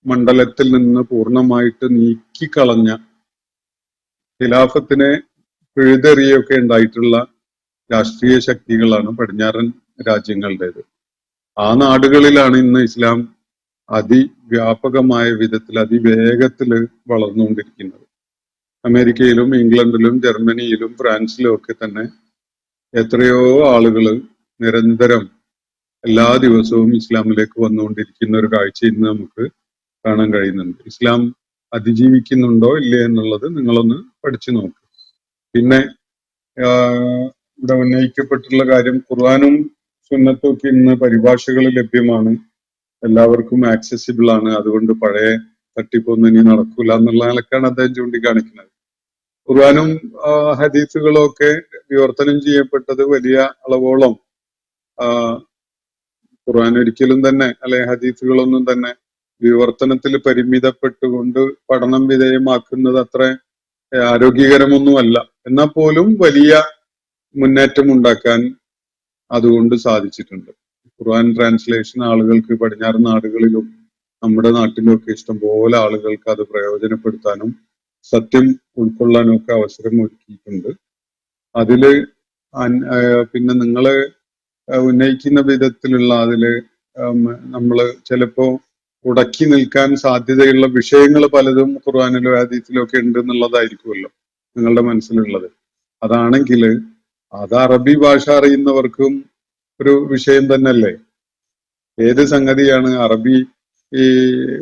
മണ്ഡലത്തിൽ നിന്ന് പൂർണ്ണമായിട്ട് നീക്കിക്കളഞ്ഞ, ഖിലാഫത്തിനെ പിഴുതെറിയൊക്കെ ഉണ്ടായിട്ടുള്ള രാഷ്ട്രീയ ശക്തികളാണ് പടിഞ്ഞാറൻ രാജ്യങ്ങളുടേത്. ആ നാടുകളിലാണ് ഇന്ന് ഇസ്ലാം അതിവ്യാപകമായ വിധത്തിൽ അതിവേഗത്തില് വളർന്നുകൊണ്ടിരിക്കുന്നത്. അമേരിക്കയിലും ഇംഗ്ലണ്ടിലും ജർമ്മനിയിലും ഫ്രാൻസിലും ഒക്കെ തന്നെ എത്രയോ ആളുകള് നിരന്തരം എല്ലാ ദിവസവും ഇസ്ലാമിലേക്ക് വന്നുകൊണ്ടിരിക്കുന്ന ഒരു കാഴ്ച ഇന്ന് നമുക്ക് കാണാൻ കഴിയുന്നുണ്ട്. ഇസ്ലാം അതിജീവിക്കുന്നുണ്ടോ ഇല്ലേ എന്നുള്ളത് നിങ്ങളൊന്ന് പഠിച്ചു നോക്ക്. പിന്നെ ഇവിടെ ഉന്നയിക്കപ്പെട്ടുള്ള കാര്യം, ഖുർആനും സുന്നത്തും ഒക്കെ ഇന്ന് പരിഭാഷകൾ ലഭ്യമാണ്, എല്ലാവർക്കും ആക്സസിബിൾ ആണ്, അതുകൊണ്ട് പഴയ തട്ടിപ്പൊന്നും ഇനി നടക്കൂല എന്നുള്ള നിലക്കാണ് അദ്ദേഹം ചൂണ്ടിക്കാണിക്കുന്നത്. ഖുർആനും ഹദീസുകളും ഒക്കെ വിവർത്തനം ചെയ്യപ്പെട്ടത് വലിയ അളവോളം ഖുർആൻ ഒരിക്കലും തന്നെ, അല്ലെ ഹദീസുകളൊന്നും തന്നെ വിവർത്തനത്തിൽ പരിമിതപ്പെട്ടുകൊണ്ട് പഠനം വിധേയമാക്കുന്നത് അത്ര ആരോഗ്യകരമൊന്നുമല്ല. എന്നാൽ പോലും വലിയ മുന്നേറ്റം ഉണ്ടാക്കാൻ അതുകൊണ്ട് സാധിച്ചിട്ടുണ്ട്. ഖുർആൻ ട്രാൻസ്ലേഷൻ ആളുകൾക്ക് പടിഞ്ഞാറ് നാടുകളിലും നമ്മുടെ നാട്ടിലും ഒക്കെ ഇഷ്ടംപോലെ ആളുകൾക്ക് അത് പ്രയോജനപ്പെടുത്താനും സത്യം ഉൾക്കൊള്ളാനും ഒക്കെ അവസരം ഒരുക്കിയിട്ടുണ്ട്. അതില് പിന്നെ നിങ്ങള് ഉന്നയിക്കുന്ന വിധത്തിലുള്ള അതില് നമ്മള് ചിലപ്പോ ഉടക്കി നിൽക്കാൻ സാധ്യതയുള്ള വിഷയങ്ങൾ പലതും ഖുർആനിലോ ഹദീസിലോ ഒക്കെ ഉണ്ട് എന്നുള്ളതായിരിക്കുമല്ലോ നിങ്ങളുടെ മനസ്സിലുള്ളത്. അതാണെങ്കിൽ അത് അറബി ഭാഷ അറിയുന്നവർക്കും ഒരു വിഷയം തന്നെയല്ലേ. ഏത് സംഗതിയാണ് അറബി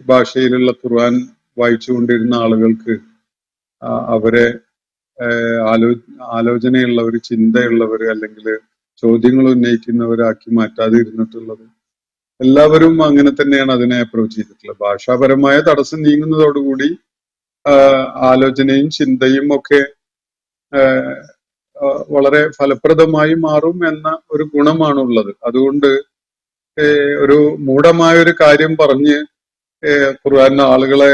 ഭാഷയിലുള്ള ഖുർആൻ വായിച്ചുകൊണ്ടിരുന്ന ആളുകൾക്ക് അവരെ ആലോചനയുള്ളവർ, ചിന്തയുള്ളവർ, അല്ലെങ്കിൽ ചോദ്യങ്ങൾ ഉന്നയിക്കുന്നവരാക്കി മാറ്റാതെ ഇരുന്നിട്ടുള്ളത്? എല്ലാവരും അങ്ങനെ തന്നെയാണ് അതിനെ അപ്രോച്ച് ചെയ്തിട്ടുള്ളത്. ഭാഷാപരമായ തടസ്സം നീങ്ങുന്നതോടുകൂടി ആലോചനയും ചിന്തയും ഒക്കെ വളരെ ഫലപ്രദമായി മാറും എന്ന ഒരു ഗുണമാണുള്ളത്. അതുകൊണ്ട് ഒരു മൂഢമായ ഒരു കാര്യം പറഞ്ഞ് ഖുർആൻ ആളുകളെ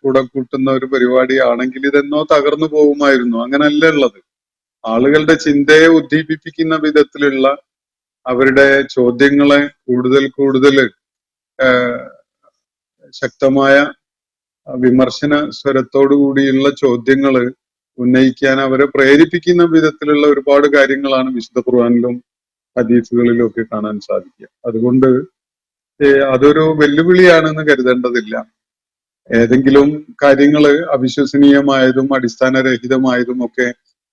കൂടെ കൂട്ടുന്ന ഒരു പരിപാടിയാണെങ്കിൽ ഇതെന്നോ തകർന്നു പോകുമായിരുന്നു. അങ്ങനല്ല ഉള്ളത്. ആളുകളുടെ ചിന്തയെ ഉദ്ദീപിപ്പിക്കുന്ന വിധത്തിലുള്ള, അവരുടെ ചോദ്യങ്ങളെ കൂടുതൽ ശക്തമായ വിമർശന സ്വരത്തോടു കൂടിയുള്ള ചോദ്യങ്ങള് ഉന്നയിക്കാൻ അവരെ പ്രേരിപ്പിക്കുന്ന വിധത്തിലുള്ള ഒരുപാട് കാര്യങ്ങളാണ് വിശുദ്ധ ഖുർആനിലും ഹദീസുകളിലും ഒക്കെ കാണാൻ സാധിക്കുക. അതുകൊണ്ട് അതൊരു വെല്ലുവിളിയാണെന്ന് കരുതേണ്ടതില്ല. ഏതെങ്കിലും കാര്യങ്ങള് അവിശ്വസനീയമായതും അടിസ്ഥാനരഹിതമായതും ഒക്കെ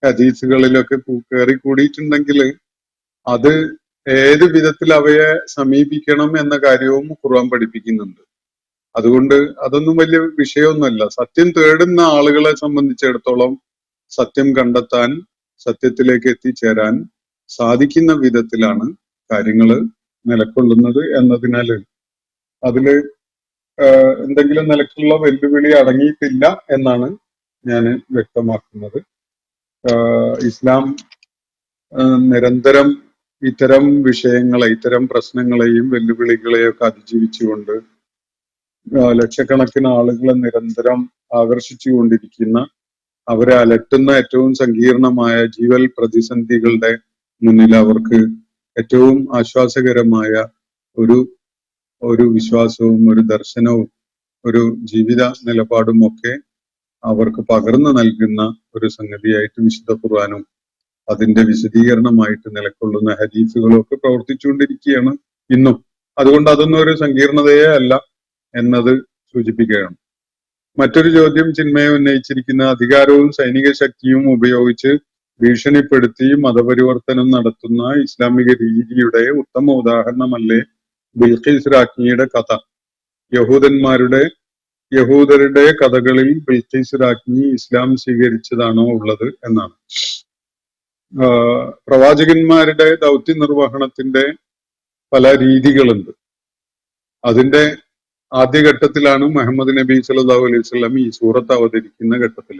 ഹദീസുകളിലൊക്കെ കയറി കൂടിയിട്ടുണ്ടെങ്കിൽ അത് ഏത് വിധത്തിൽ അവയെ സമീപിക്കണം എന്ന കാര്യവും ഖുർആൻ പഠിപ്പിക്കുന്നുണ്ട്. അതുകൊണ്ട് അതൊന്നും വലിയ വിഷയമൊന്നുമല്ല. സത്യം തേടുന്ന ആളുകളെ സംബന്ധിച്ചിടത്തോളം സത്യം കണ്ടെത്താൻ, സത്യത്തിലേക്ക് എത്തിച്ചേരാൻ സാധിക്കുന്ന വിധത്തിലാണ് കാര്യങ്ങൾ നിലകൊള്ളുന്നത് എന്നതിനാൽ അതില് എന്തെങ്കിലും നിലക്കുള്ള വെല്ലുവിളി അടങ്ങിയിട്ടില്ല എന്നാണ് ഞാൻ വ്യക്തമാക്കുന്നത്. ഇസ്ലാം നിരന്തരം ഇത്തരം വിഷയങ്ങളെ, ഇത്തരം പ്രശ്നങ്ങളെയും വെല്ലുവിളികളെയും ഒക്കെ അതിജീവിച്ചുകൊണ്ട് ലക്ഷക്കണക്കിന് ആളുകളെ നിരന്തരം ആകർഷിച്ചുകൊണ്ടിരിക്കുന്ന, അവരെ അലട്ടുന്ന ഏറ്റവും സങ്കീർണമായ ജീവൽ പ്രതിസന്ധികളുടെ മുന്നിൽ അവർക്ക് ഏറ്റവും ആശ്വാസകരമായ ഒരു വിശ്വാസവും ഒരു ദർശനവും ഒരു ജീവിത നിലപാടും ഒക്കെ അവർക്ക് പകർന്നു നൽകുന്ന ഒരു സംഗതിയായിട്ട് വിശുദ്ധ ഖുർആനും അതിന്റെ വിശദീകരണമായിട്ട് നിലകൊള്ളുന്ന ഹദീസുകളും ഒക്കെ പ്രവർത്തിച്ചുകൊണ്ടിരിക്കുകയാണ് ഇന്നും. അതുകൊണ്ട് അതൊന്നും ഒരു സങ്കീർണതയേ അല്ല എന്നത് സൂചിപ്പിക്കുകയാണ്. മറ്റൊരു ചോദ്യം ചിന്മയെ ഉന്നയിച്ചിരിക്കുന്ന അധികാരവും സൈനിക ശക്തിയും ഉപയോഗിച്ച് ഭീഷണിപ്പെടുത്തി മതപരിവർത്തനം നടത്തുന്ന ഇസ്ലാമിക രീതിയുടെ ഉത്തമ ഉദാഹരണമല്ലേ ബിൽഖീസ് രാജ്ഞിയുടെ കഥ? യഹൂദരുടെ കഥകളിൽ ബിൽഖീസ് രാജ്ഞി ഇസ്ലാം സ്വീകരിച്ചതാണോ ഉള്ളത് എന്നാണ്. പ്രവാചകന്മാരുടെ ദൗത്യ നിർവഹണത്തിന്റെ പല രീതികളുണ്ട്. അതിന്റെ ആദ്യഘട്ടത്തിലാണ് മുഹമ്മദ് നബി സല്ലല്ലാഹു അലൈഹി വസല്ലം ഈ സൂറത്ത് അവതരിക്കുന്ന ഘട്ടത്തിൽ.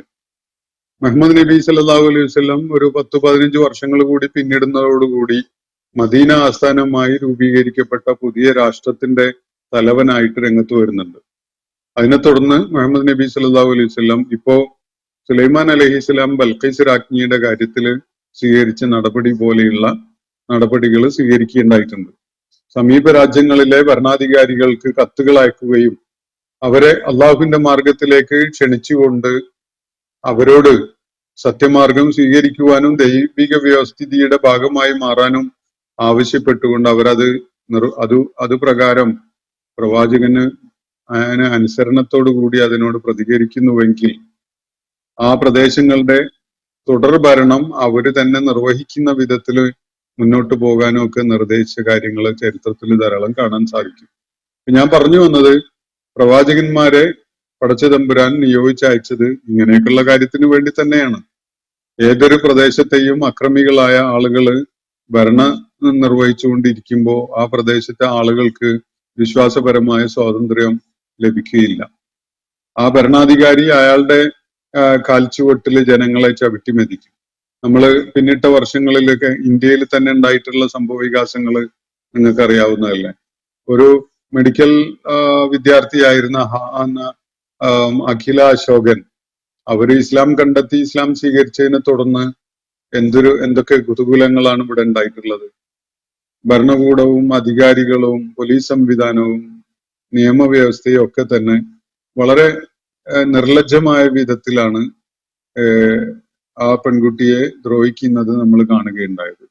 മുഹമ്മദ് നബി സല്ലല്ലാഹു അലൈഹി വസല്ലം ഒരു 10-15 വർഷങ്ങൾ കൂടി പിന്നിടുന്നതോടുകൂടി മദീന ആസ്ഥാനമായി രൂപീകരിക്കപ്പെട്ട പുതിയ രാഷ്ട്രത്തിന്റെ തലവനായിട്ട് രംഗത്ത് വരുന്നുണ്ട്. അതിനെ തുടർന്ന് മുഹമ്മദ് നബി സല്ലല്ലാഹു അലൈഹി വസല്ലം ഇപ്പോ സുലൈമാൻ അലൈഹിസ്സലാം ബൽഖീസ് രാജ്ഞിയുടെ കാര്യത്തിൽ സ്വീകരിച്ച നടപടി പോലെയുള്ള നടപടികൾ സ്വീകരിക്കേണ്ടതായിട്ടുണ്ട്. സമീപ രാജ്യങ്ങളിലെ ഭരണാധികാരികൾക്ക് കത്തുകൾ അയക്കുകയും അവരെ അള്ളാഹുവിന്റെ മാർഗത്തിലേക്ക് ക്ഷണിച്ചുകൊണ്ട് അവരോട് സത്യമാർഗം സ്വീകരിക്കുവാനും ദൈവിക വ്യവസ്ഥിതിയുടെ ഭാഗമായി മാറാനും ആവശ്യപ്പെട്ടുകൊണ്ട് അത് പ്രകാരം പ്രവാചകന് അനുസരണത്തോടു കൂടി അതിനോട് പ്രതികരിക്കുന്നുവെങ്കിൽ ആ പ്രദേശങ്ങളുടെ തുടർ ഭരണം അവര് തന്നെ നിർവഹിക്കുന്ന വിധത്തിൽ മുന്നോട്ട് പോകാനും ഒക്കെ നിർദ്ദേശിച്ച കാര്യങ്ങൾ ചരിത്രത്തിൽ ധാരാളം കാണാൻ സാധിക്കും. ഞാൻ പറഞ്ഞു വന്നത്, പ്രവാചകന്മാരെ പടച്ചതമ്പുരാൻ നിയോഗിച്ചയച്ചത് ഇങ്ങനെയൊക്കെയുള്ള കാര്യത്തിന് വേണ്ടി തന്നെയാണ്. ഏതൊരു പ്രദേശത്തെയും അക്രമികളായ ആളുകള് ഭരണം നിർവഹിച്ചുകൊണ്ടിരിക്കുമ്പോൾ ആ പ്രദേശത്തെ ആളുകൾക്ക് വിശ്വാസപരമായ സ്വാതന്ത്ര്യം ലഭിക്കുകയില്ല. ആ ഭരണാധികാരി അയാളുടെ കാൽച്ചുവട്ടില് ജനങ്ങളെ ചവിട്ടിമെതിക്കും. നമ്മള് പിന്നിട്ട വർഷങ്ങളിലൊക്കെ ഇന്ത്യയിൽ തന്നെ ഉണ്ടായിട്ടുള്ള സംഭവ വികാസങ്ങള് നിങ്ങൾക്ക് അറിയാവുന്നതല്ലേ. ഒരു മെഡിക്കൽ വിദ്യാർത്ഥിയായിരുന്ന അഖില അശോകൻ, അവര് ഇസ്ലാം കണ്ടെത്തി ഇസ്ലാം സ്വീകരിച്ചതിനെ തുടർന്ന് എന്തൊക്കെ കുതൂഹലങ്ങളാണ് ഇവിടെ ഉണ്ടായിട്ടുള്ളത്. ഭരണകൂടവും അധികാരികളും പോലീസ് സംവിധാനവും നിയമവ്യവസ്ഥയും ഒക്കെ തന്നെ വളരെ നിർലജ്ജമായ വിധത്തിലാണ് ആ പെൺകുട്ടിയെ ദ്രോഹിക്കുന്നത് നമ്മൾ കാണുകയുണ്ടായത്.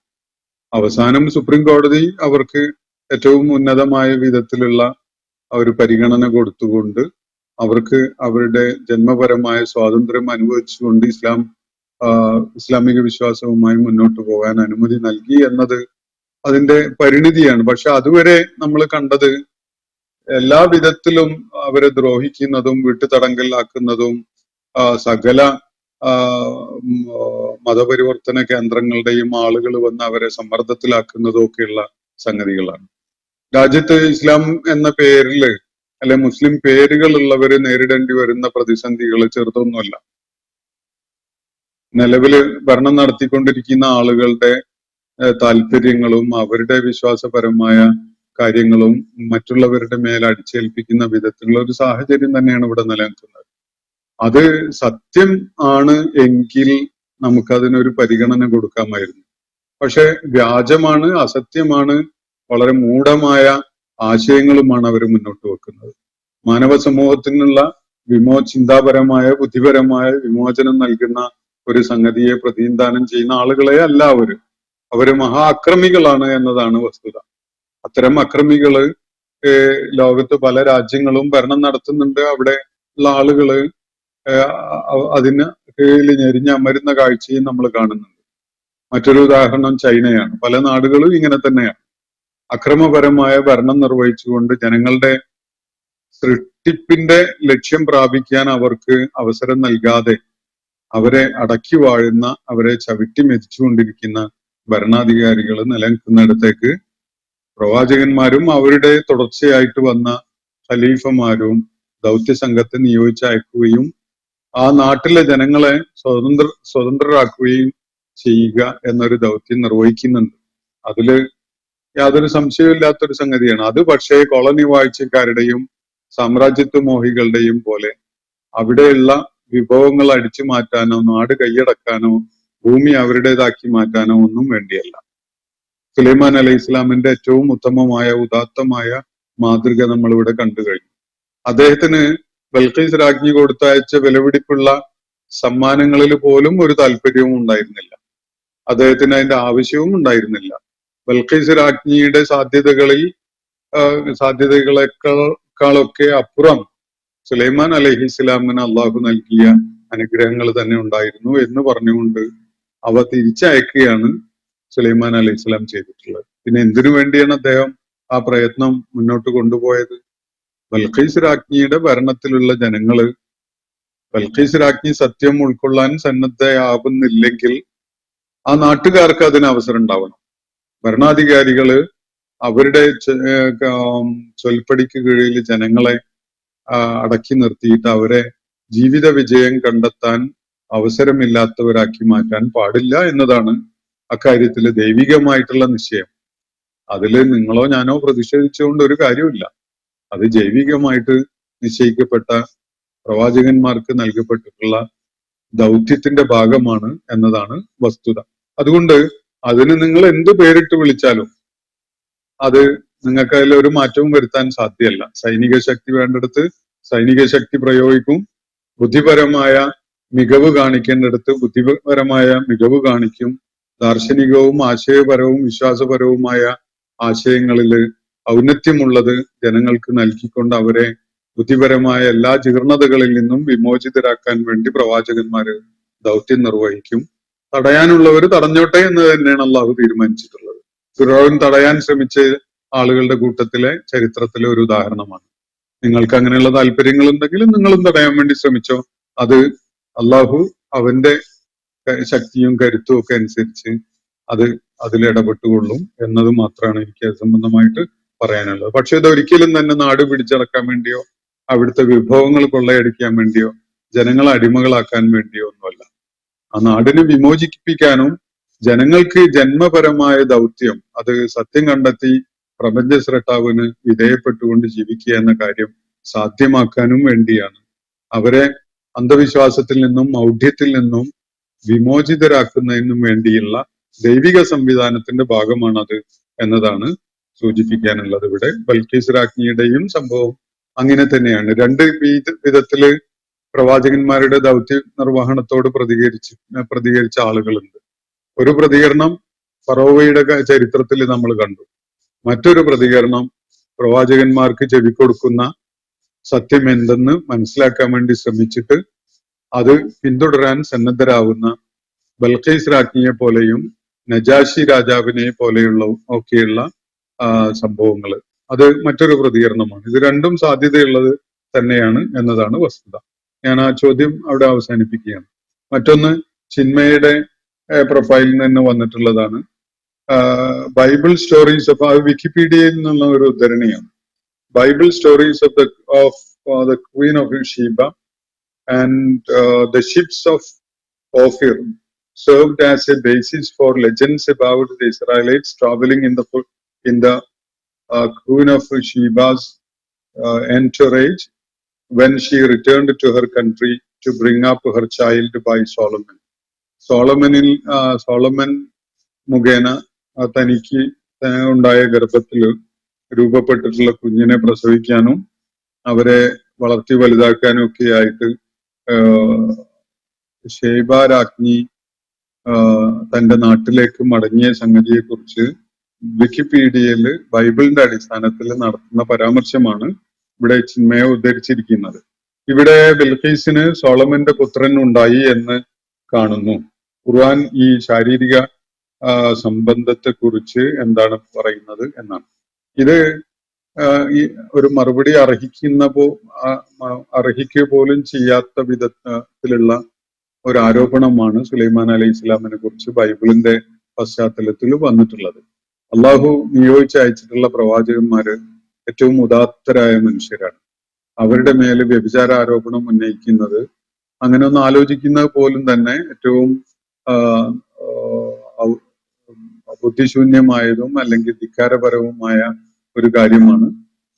അവസാനം സുപ്രീം കോടതി അവർക്ക് ഏറ്റവും ഉന്നതമായ വിധത്തിലുള്ള ഒരു പരിഗണന കൊടുത്തുകൊണ്ട് അവർക്ക് അവരുടെ ജന്മപരമായ സ്വാതന്ത്ര്യം അനുവദിച്ചുകൊണ്ട് ഇസ്ലാമിക വിശ്വാസവുമായി മുന്നോട്ട് പോകാൻ അനുമതി നൽകി എന്നത് അതിന്റെ പരിണിതിയാണ്. പക്ഷെ അതുവരെ നമ്മൾ കണ്ടത് എല്ലാ വിധത്തിലും അവരെ ദ്രോഹിക്കുന്നതും വീട്ടുതടങ്കലിലാക്കുന്നതും സകല മതപരിവർത്തന കേന്ദ്രങ്ങളുടെയും ആളുകൾ വന്ന് അവരെ സമ്മർദ്ദത്തിലാക്കുന്നതും ഒക്കെയുള്ള സംഗതികളാണ്. രാജ്യത്ത് ഇസ്ലാം എന്ന പേരില് അല്ലെ മുസ്ലിം പേരുകളുള്ളവര് നേരിടേണ്ടി വരുന്ന പ്രതിസന്ധികൾ ചെറുതൊന്നുമല്ല. നിലവില് ഭരണം നടത്തിക്കൊണ്ടിരിക്കുന്ന ആളുകളുടെ താല്പര്യങ്ങളും അവരുടെ വിശ്വാസപരമായ കാര്യങ്ങളും മറ്റുള്ളവരുടെ മേൽ അടിച്ചേൽപ്പിക്കുന്ന വിധത്തിലുള്ള ഒരു സാഹചര്യം തന്നെയാണ് ഇവിടെ നിലനിൽക്കുന്നത്. അത് സത്യം ആണ് എങ്കിൽ നമുക്കതിനൊരു പരിഗണന കൊടുക്കാമായിരുന്നു. പക്ഷെ വ്യാജമാണ്, അസത്യമാണ്, വളരെ മൂഢമായ ആശയങ്ങളുമാണ് അവർ മുന്നോട്ട് വെക്കുന്നത്. മാനവ സമൂഹത്തിനുള്ള ചിന്താപരമായ ബുദ്ധിപരമായ വിമോചനം നൽകുന്ന ഒരു സംഗതിയെ പ്രതിനിധാനം ചെയ്യുന്ന ആളുകളെ അല്ല അവര് മഹാ അക്രമികളാണ് എന്നതാണ് വസ്തുത. അത്തരം അക്രമികള് ലോകത്ത് പല രാജ്യങ്ങളും ഭരണം നടത്തുന്നുണ്ട്. അവിടെ ഉള്ള ആളുകള് അതിന് കീഴിൽ ഞെരിഞ്ഞമരുന്ന കാഴ്ചയും നമ്മൾ കാണുന്നുണ്ട്. മറ്റൊരു ഉദാഹരണം ചൈനയാണ്. പല നാടുകളും ഇങ്ങനെ തന്നെയാണ്. അക്രമപരമായ ഭരണം നിർവഹിച്ചുകൊണ്ട് ജനങ്ങളുടെ സൃഷ്ടിപ്പിന്റെ ലക്ഷ്യം പ്രാപിക്കാൻ അവർക്ക് അവസരം നൽകാതെ അവരെ അടക്കി വാഴുന്ന, അവരെ ചവിട്ടി മെതിച്ചുകൊണ്ടിരിക്കുന്ന ഭരണാധികാരികൾ നിലനിൽക്കുന്നിടത്തേക്ക് പ്രവാചകന്മാരും അവരുടെ തുടർച്ചയായിട്ട് വന്ന ഖലീഫമാരും ദൗത്യ സംഘത്തെ നിയോഗിച്ചയക്കുകയും ആ നാട്ടിലെ ജനങ്ങളെ സ്വതന്ത്രരാക്കുകയും ചെയ്യുക എന്നൊരു ദൗത്യം നിർവഹിക്കുന്നുണ്ട്. അതില് യാതൊരു സംശയമില്ലാത്തൊരു സംഗതിയാണ്. അത് പക്ഷേ കോളനി വാഴ്ചക്കാരുടെയും സാമ്രാജ്യത്വ മോഹികളുടെയും പോലെ അവിടെയുള്ള വിഭവങ്ങൾ അടിച്ചു മാറ്റാനോ നാട് കൈയടക്കാനോ ഭൂമി അവരുടേതാക്കി മാറ്റാനോ ഒന്നും വേണ്ടിയല്ല. സുലൈമാൻ അലൈഹി ഇസ്ലാമിന്റെ ഏറ്റവും ഉത്തമമായ ഉദാത്തമായ മാതൃക നമ്മൾ ഇവിടെ കണ്ടു കഴിഞ്ഞു. അദ്ദേഹത്തിന് ബൽഖീസ് രാജ്ഞി കൊടുത്തയച്ച വിലപിടിപ്പുള്ള സമ്മാനങ്ങളിൽ പോലും ഒരു താല്പര്യവും ഉണ്ടായിരുന്നില്ല. അദ്ദേഹത്തിന് അതിന്റെ ആവശ്യവും ഉണ്ടായിരുന്നില്ല. ബൽഖീസ് രാജ്ഞിയുടെ സാധ്യതകളെക്കാളൊക്കെ അപ്പുറം സുലൈമാൻ അലൈഹി ഇസ്ലാമിന് അള്ളാഹു നൽകിയ അനുഗ്രഹങ്ങൾ തന്നെ ഉണ്ടായിരുന്നു എന്ന് പറഞ്ഞുകൊണ്ട് അവ തിരിച്ചയക്കുകയാണ് സുലൈമാൻ അലൈഹി ഇസ്ലാം ചെയ്തിട്ടുള്ളത്. പിന്നെ എന്തിനു വേണ്ടിയാണ് അദ്ദേഹം ആ പ്രയത്നം മുന്നോട്ട് കൊണ്ടുപോയത്? ബൽഖീസ് രാജ്ഞിയുടെ ഭരണത്തിലുള്ള ജനങ്ങള് ബൽഖീസ് രാജ്ഞി സത്യം ഉൾക്കൊള്ളാൻ സന്നദ്ധയാവുന്നില്ലെങ്കിൽ ആ നാട്ടുകാർക്ക് അതിന് അവസരം ഉണ്ടാവണം. ഭരണാധികാരികള് അവരുടെ ചൊൽപ്പടിക്ക് കീഴിൽ ജനങ്ങളെ അടക്കി നിർത്തിയിട്ട് അവരെ ജീവിത വിജയം കണ്ടെത്താൻ അവസരമില്ലാത്തവരാക്കി മാറ്റാൻ പാടില്ല എന്നതാണ് അക്കാര്യത്തിൽ ദൈവികമായിട്ടുള്ള നിശ്ചയം. അതില് നിങ്ങളോ ഞാനോ പ്രതിഷേധിച്ചുകൊണ്ട് ഒരു കാര്യമില്ല. അത് ജൈവികമായിട്ട് നിശ്ചയിക്കപ്പെട്ട പ്രവാചകന്മാർക്ക് നൽകപ്പെട്ടിട്ടുള്ള ദൗത്യത്തിന്റെ ഭാഗമാണ് എന്നതാണ് വസ്തുത. അതുകൊണ്ട് അതിന് നിങ്ങൾ എന്ത് പേരിട്ട് വിളിച്ചാലും അത് നിങ്ങൾക്ക് അതിൽ ഒരു മാറ്റവും വരുത്താൻ സാധ്യമല്ല. സൈനിക ശക്തി വേണ്ടിടത്ത് സൈനിക ശക്തി പ്രയോഗിക്കും, ബുദ്ധിപരമായ മികവ് കാണിക്കേണ്ടിടത്ത് ബുദ്ധിപരമായ മികവ് കാണിക്കും, ദാർശനികവും ആശയപരവും വിശ്വാസപരവുമായ ആശയങ്ങളിൽ ഔന്നത്യമുള്ളത് ജനങ്ങൾക്ക് നൽകിക്കൊണ്ട് അവരെ ബുദ്ധിപരമായ എല്ലാ ജീർണതകളിൽ നിന്നും വിമോചിതരാക്കാൻ വേണ്ടി പ്രവാചകന്മാര് ദൗത്യം നിർവഹിക്കും. തടയാനുള്ളവർ തടഞ്ഞോട്ടെ എന്ന് തന്നെയാണ് അള്ളാഹു തീരുമാനിച്ചിട്ടുള്ളത്. ഫിറഔൻ തടയാൻ ശ്രമിച്ച ആളുകളുടെ കൂട്ടത്തിലെ ചരിത്രത്തിലെ ഒരു ഉദാഹരണമാണ്. നിങ്ങൾക്ക് അങ്ങനെയുള്ള താല്പര്യങ്ങൾ ഉണ്ടെങ്കിൽ നിങ്ങളും തടയാൻ വേണ്ടി ശ്രമിച്ചോ. അത് അള്ളാഹു അവന്റെ ശക്തിയും കരുത്തും ഒക്കെ അനുസരിച്ച് അതിലിടപെട്ടുകൊള്ളും എന്നത് മാത്രമാണ് എനിക്ക് അത് സംബന്ധമായിട്ട് പറയാനുള്ളത്. പക്ഷെ ഇതൊരിക്കലും തന്നെ നാട് പിടിച്ചടക്കാൻ വേണ്ടിയോ അവിടുത്തെ വിഭവങ്ങൾ കൊള്ളയടിക്കാൻ വേണ്ടിയോ ജനങ്ങളെ അടിമകളാക്കാൻ വേണ്ടിയോ ഒന്നുമല്ല. ആ നാടിനെ വിമോചിപ്പിക്കാനും ജനങ്ങൾക്ക് ജന്മപരമായ ദൗത്യം അത് സത്യം കണ്ടെത്തി പ്രപഞ്ച സ്രഷ്ടാവിന് വിധേയപ്പെട്ടുകൊണ്ട് ജീവിക്കുക എന്ന കാര്യം സാധ്യമാക്കാനും വേണ്ടിയാണ്. അവരെ അന്ധവിശ്വാസത്തിൽ നിന്നും മൗഢ്യത്തിൽ നിന്നും വിമോചിതരാക്കുന്നതിനും വേണ്ടിയുള്ള ദൈവിക സംവിധാനത്തിന്റെ ഭാഗമാണത് എന്നതാണ് സൂചിപ്പിക്കാനുള്ളത്. ഇവിടെ ബൽഖീസ് രാജ്ഞിയുടെയും സംഭവം അങ്ങനെ തന്നെയാണ്. രണ്ട് വിധത്തില് പ്രവാചകന്മാരുടെ ദൗത്യ നിർവഹണത്തോട് പ്രതികരിച്ച ആളുകളുണ്ട്. ഒരു പ്രതികരണം ഫറോവയുടെ ചരിത്രത്തിൽ നമ്മൾ കണ്ടു. മറ്റൊരു പ്രതികരണം പ്രവാചകന്മാർക്ക് ചെവിക്കൊടുക്കുന്ന സത്യം എന്തെന്ന് മനസ്സിലാക്കാൻ വേണ്ടി ശ്രമിച്ചിട്ട് അത് പിന്തുടരാൻ സന്നദ്ധരാകുന്ന ബൽഖീസ് രാജ്ഞിയെ പോലെയും നജാഷി രാജാവിനെ പോലെയുള്ള ഒക്കെയുള്ള സംഭവങ്ങൾ. അത് മറ്റൊരു പ്രതികരണമാണ്. ഇത് രണ്ടും സാധ്യതയുള്ളത് തന്നെയാണ് എന്നതാണ് വസ്തുത. ഞാൻ ആ ചോദ്യം അവിടെ അവസാനിപ്പിക്കുകയാണ്. മറ്റൊന്ന് ചിന്മയുടെ പ്രൊഫൈലിൽ നിന്ന് വന്നിട്ടുള്ളതാണ്. ബൈബിൾ സ്റ്റോറീസ് ഓഫ് വിക്കിപീഡിയയിൽ നിന്നുള്ള ഒരു ഉദ്ധരണിയാണ്. Bible stories of the queen of Sheba and the ships of Ophir served as a basis for legends about the Israelites traveling in the Queen of Sheba's entourage when she returned to her country to bring up her child by Solomon. Solomon മുഖേന തനിക്ക് ഉണ്ടായ ഗർഭത്തിൽ രൂപപ്പെട്ടിട്ടുള്ള കുഞ്ഞിനെ പ്രസവിക്കാനും അവരെ വളർത്തി വലുതാക്കാനും ഒക്കെ ആയിട്ട് ഷേബ രാജ്ഞി തന്റെ നാട്ടിലേക്ക് മടങ്ങിയ സംഗതിയെ കുറിച്ച് വിക്കിപീഡിയയിൽ ബൈബിളിന്റെ അടിസ്ഥാനത്തിൽ നടത്തുന്ന പരാമർശമാണ് ഇവിടെ ചിന്മയെ ഉദ്ധരിച്ചിരിക്കുന്നത്. ഇവിടെ ബിൽഖീസിന് സോളമന്റെ പുത്രൻ ഉണ്ടായി എന്ന് കാണുന്നു. ഖുർആൻ ഈ ശാരീരിക സംബന്ധത്തെക്കുറിച്ച് എന്താണ് പറയുന്നത് എന്നാണ്. ഇത് ഈ ഒരു മറുപടി അർഹിക്കുക പോലും ചെയ്യാത്ത വിധത്തിലുള്ള ഒരു ആരോപണമാണ് സുലൈമാൻ അലൈഹി ഇസ്ലാമിനെ കുറിച്ച് ബൈബിളിന്റെ പശ്ചാത്തലത്തിൽ വന്നിട്ടുള്ളത്. അള്ളാഹു നിയോഗിച്ച് അയച്ചിട്ടുള്ള പ്രവാചകന്മാര് ഏറ്റവും ഉദാത്തരായ മനുഷ്യരാണ്. അവരുടെ മേല് വ്യഭിചാര ആരോപണം ഉന്നയിക്കുന്നത് അങ്ങനെ ഒന്ന് ആലോചിക്കുന്നത് പോലും തന്നെ ഏറ്റവും ബുദ്ധിശൂന്യമായതും അല്ലെങ്കിൽ ധിക്കാരപരവുമായ ഒരു കാര്യമാണ്.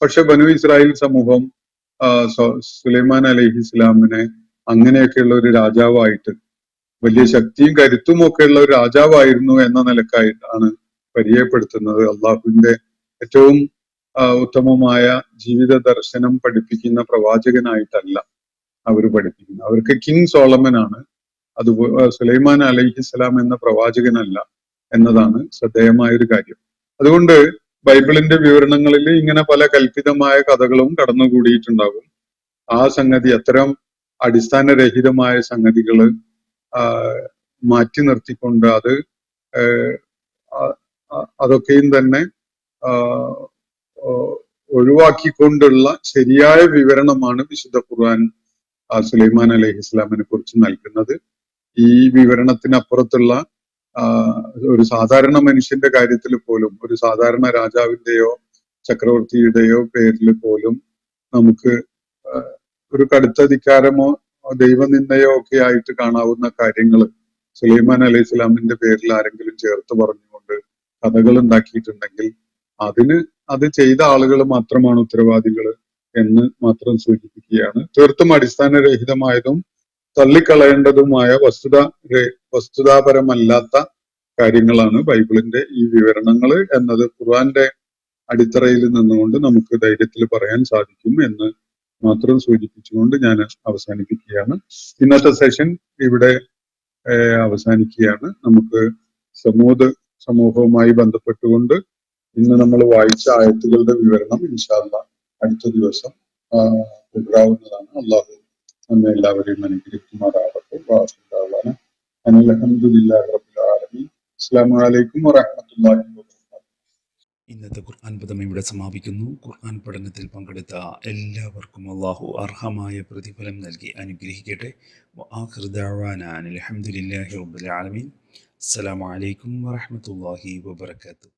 പക്ഷെ ബനു ഇസ്രായേൽ സമൂഹം സുലൈമാൻ അലൈഹി ഇസ്ലാമിനെ അങ്ങനെയൊക്കെയുള്ള ഒരു രാജാവായിട്ട്, വലിയ ശക്തിയും കരുത്തും ഒക്കെ ഉള്ള ഒരു രാജാവായിരുന്നു എന്ന നിലക്കായിട്ടാണ് പരിചയപ്പെടുത്തുന്നത്. അള്ളാഹുവിന്റെ ഏറ്റവും ഉത്തമമായ ജീവിത ദർശനം പഠിപ്പിക്കുന്ന പ്രവാചകനായിട്ടല്ല അവർ പഠിപ്പിക്കുന്നത്. അവർക്ക് കിങ് സോളമൻ ആണ്, അതുപോലെ സുലൈമാൻ അലൈഹിസ്സലാം എന്ന പ്രവാചകനല്ല എന്നതാണ് ശ്രദ്ധേയമായ ഒരു കാര്യം. അതുകൊണ്ട് ബൈബിളിന്റെ വിവരണങ്ങളിൽ ഇങ്ങനെ പല കൽപ്പിതമായ കഥകളും കടന്നുകൂടിയിട്ടുണ്ടാകും. ആ സംഗതി, അത്തരം അടിസ്ഥാനരഹിതമായ സംഗതികള് മാറ്റി നിർത്തിക്കൊണ്ട് അതൊക്കെയും തന്നെ ഒഴിവാക്കിക്കൊണ്ടുള്ള ശരിയായ വിവരണമാണ് വിശുദ്ധ ഖുർആൻ സുലൈമാൻ അലൈഹി ഇസ്ലാമിനെ കുറിച്ച് നൽകുന്നത്. ഈ വിവരണത്തിനപ്പുറത്തുള്ള ഒരു സാധാരണ മനുഷ്യന്റെ കാര്യത്തിൽ പോലും, ഒരു സാധാരണ രാജാവിന്റെയോ ചക്രവർത്തിയുടെയോ പേരിൽ പോലും നമുക്ക് ഒരു കടുത്ത ധിക്കാരമോ ദൈവനിന്ദയോ ഒക്കെ ആയിട്ട് കാണാവുന്ന കാര്യങ്ങൾ സുലൈമാൻ അലൈഹി ഇസ്ലാമിന്റെ പേരിൽ ആരെങ്കിലും ചേർത്ത് പറഞ്ഞുകൊണ്ട് കഥകൾ ഉണ്ടാക്കിയിട്ടുണ്ടെങ്കിൽ അത് ചെയ്ത ആളുകൾ മാത്രമാണ് ഉത്തരവാദികൾ എന്ന് മാത്രം സൂചിപ്പിക്കുകയാണ്. തീർത്തും അടിസ്ഥാനരഹിതമായതും തള്ളിക്കളയേണ്ടതുമായ വസ്തുതാപരമല്ലാത്ത കാര്യങ്ങളാണ് ബൈബിളിന്റെ ഈ വിവരണങ്ങൾ എന്നത് ഖുർആന്റെ അടിത്തറയിൽ നിന്നുകൊണ്ട് നമുക്ക് ധൈര്യത്തിൽ പറയാൻ സാധിക്കും എന്ന് മാത്രം സൂചിപ്പിച്ചുകൊണ്ട് ഞാൻ അവസാനിപ്പിക്കുകയാണ്. ഇന്നത്തെ സെഷൻ ഇവിടെ അവസാനിക്കുകയാണ്. നമുക്ക് സമൂഹവുമായി ബന്ധപ്പെട്ടുകൊണ്ട് ഇന്ന് നമ്മൾ വായിച്ച ആയത്തുകളുടെ വിവരണം ഇൻഷാ അല്ലാഹ് അടുത്ത ദിവസം തുടരാവുന്നതാണ്. അള്ളാഹു നമ്മെ എല്ലാവരെയും അനുഗ്രഹിക്കുമാറാകട്ടെ. അൽഹംദുലില്ലാഹി റബ്ബിൽ ആലമീൻ. അസ്സലാമു അലൈക്കും വറഹ്മത്തുള്ളാഹി വബറകാതുഹു. ഇന്നത്തെ ഖുർആൻ പദം ഇവിടെ സമാപിക്കുന്നു. ഖുർആൻ പഠനത്തിൽ പങ്കെടുത്ത എല്ലാവർക്കും അള്ളാഹു അർഹമായ പ്രതിഫലം നൽകി അനുഗ്രഹിക്കട്ടെ. വആഖിറു ദഅ്വാനാ അൽഹംദുലില്ലാഹി റബ്ബിൽ ആലമീൻ. അസ്സലാമു അലൈക്കും വറഹ്മത്തുള്ളാഹി വബറകാതുഹു.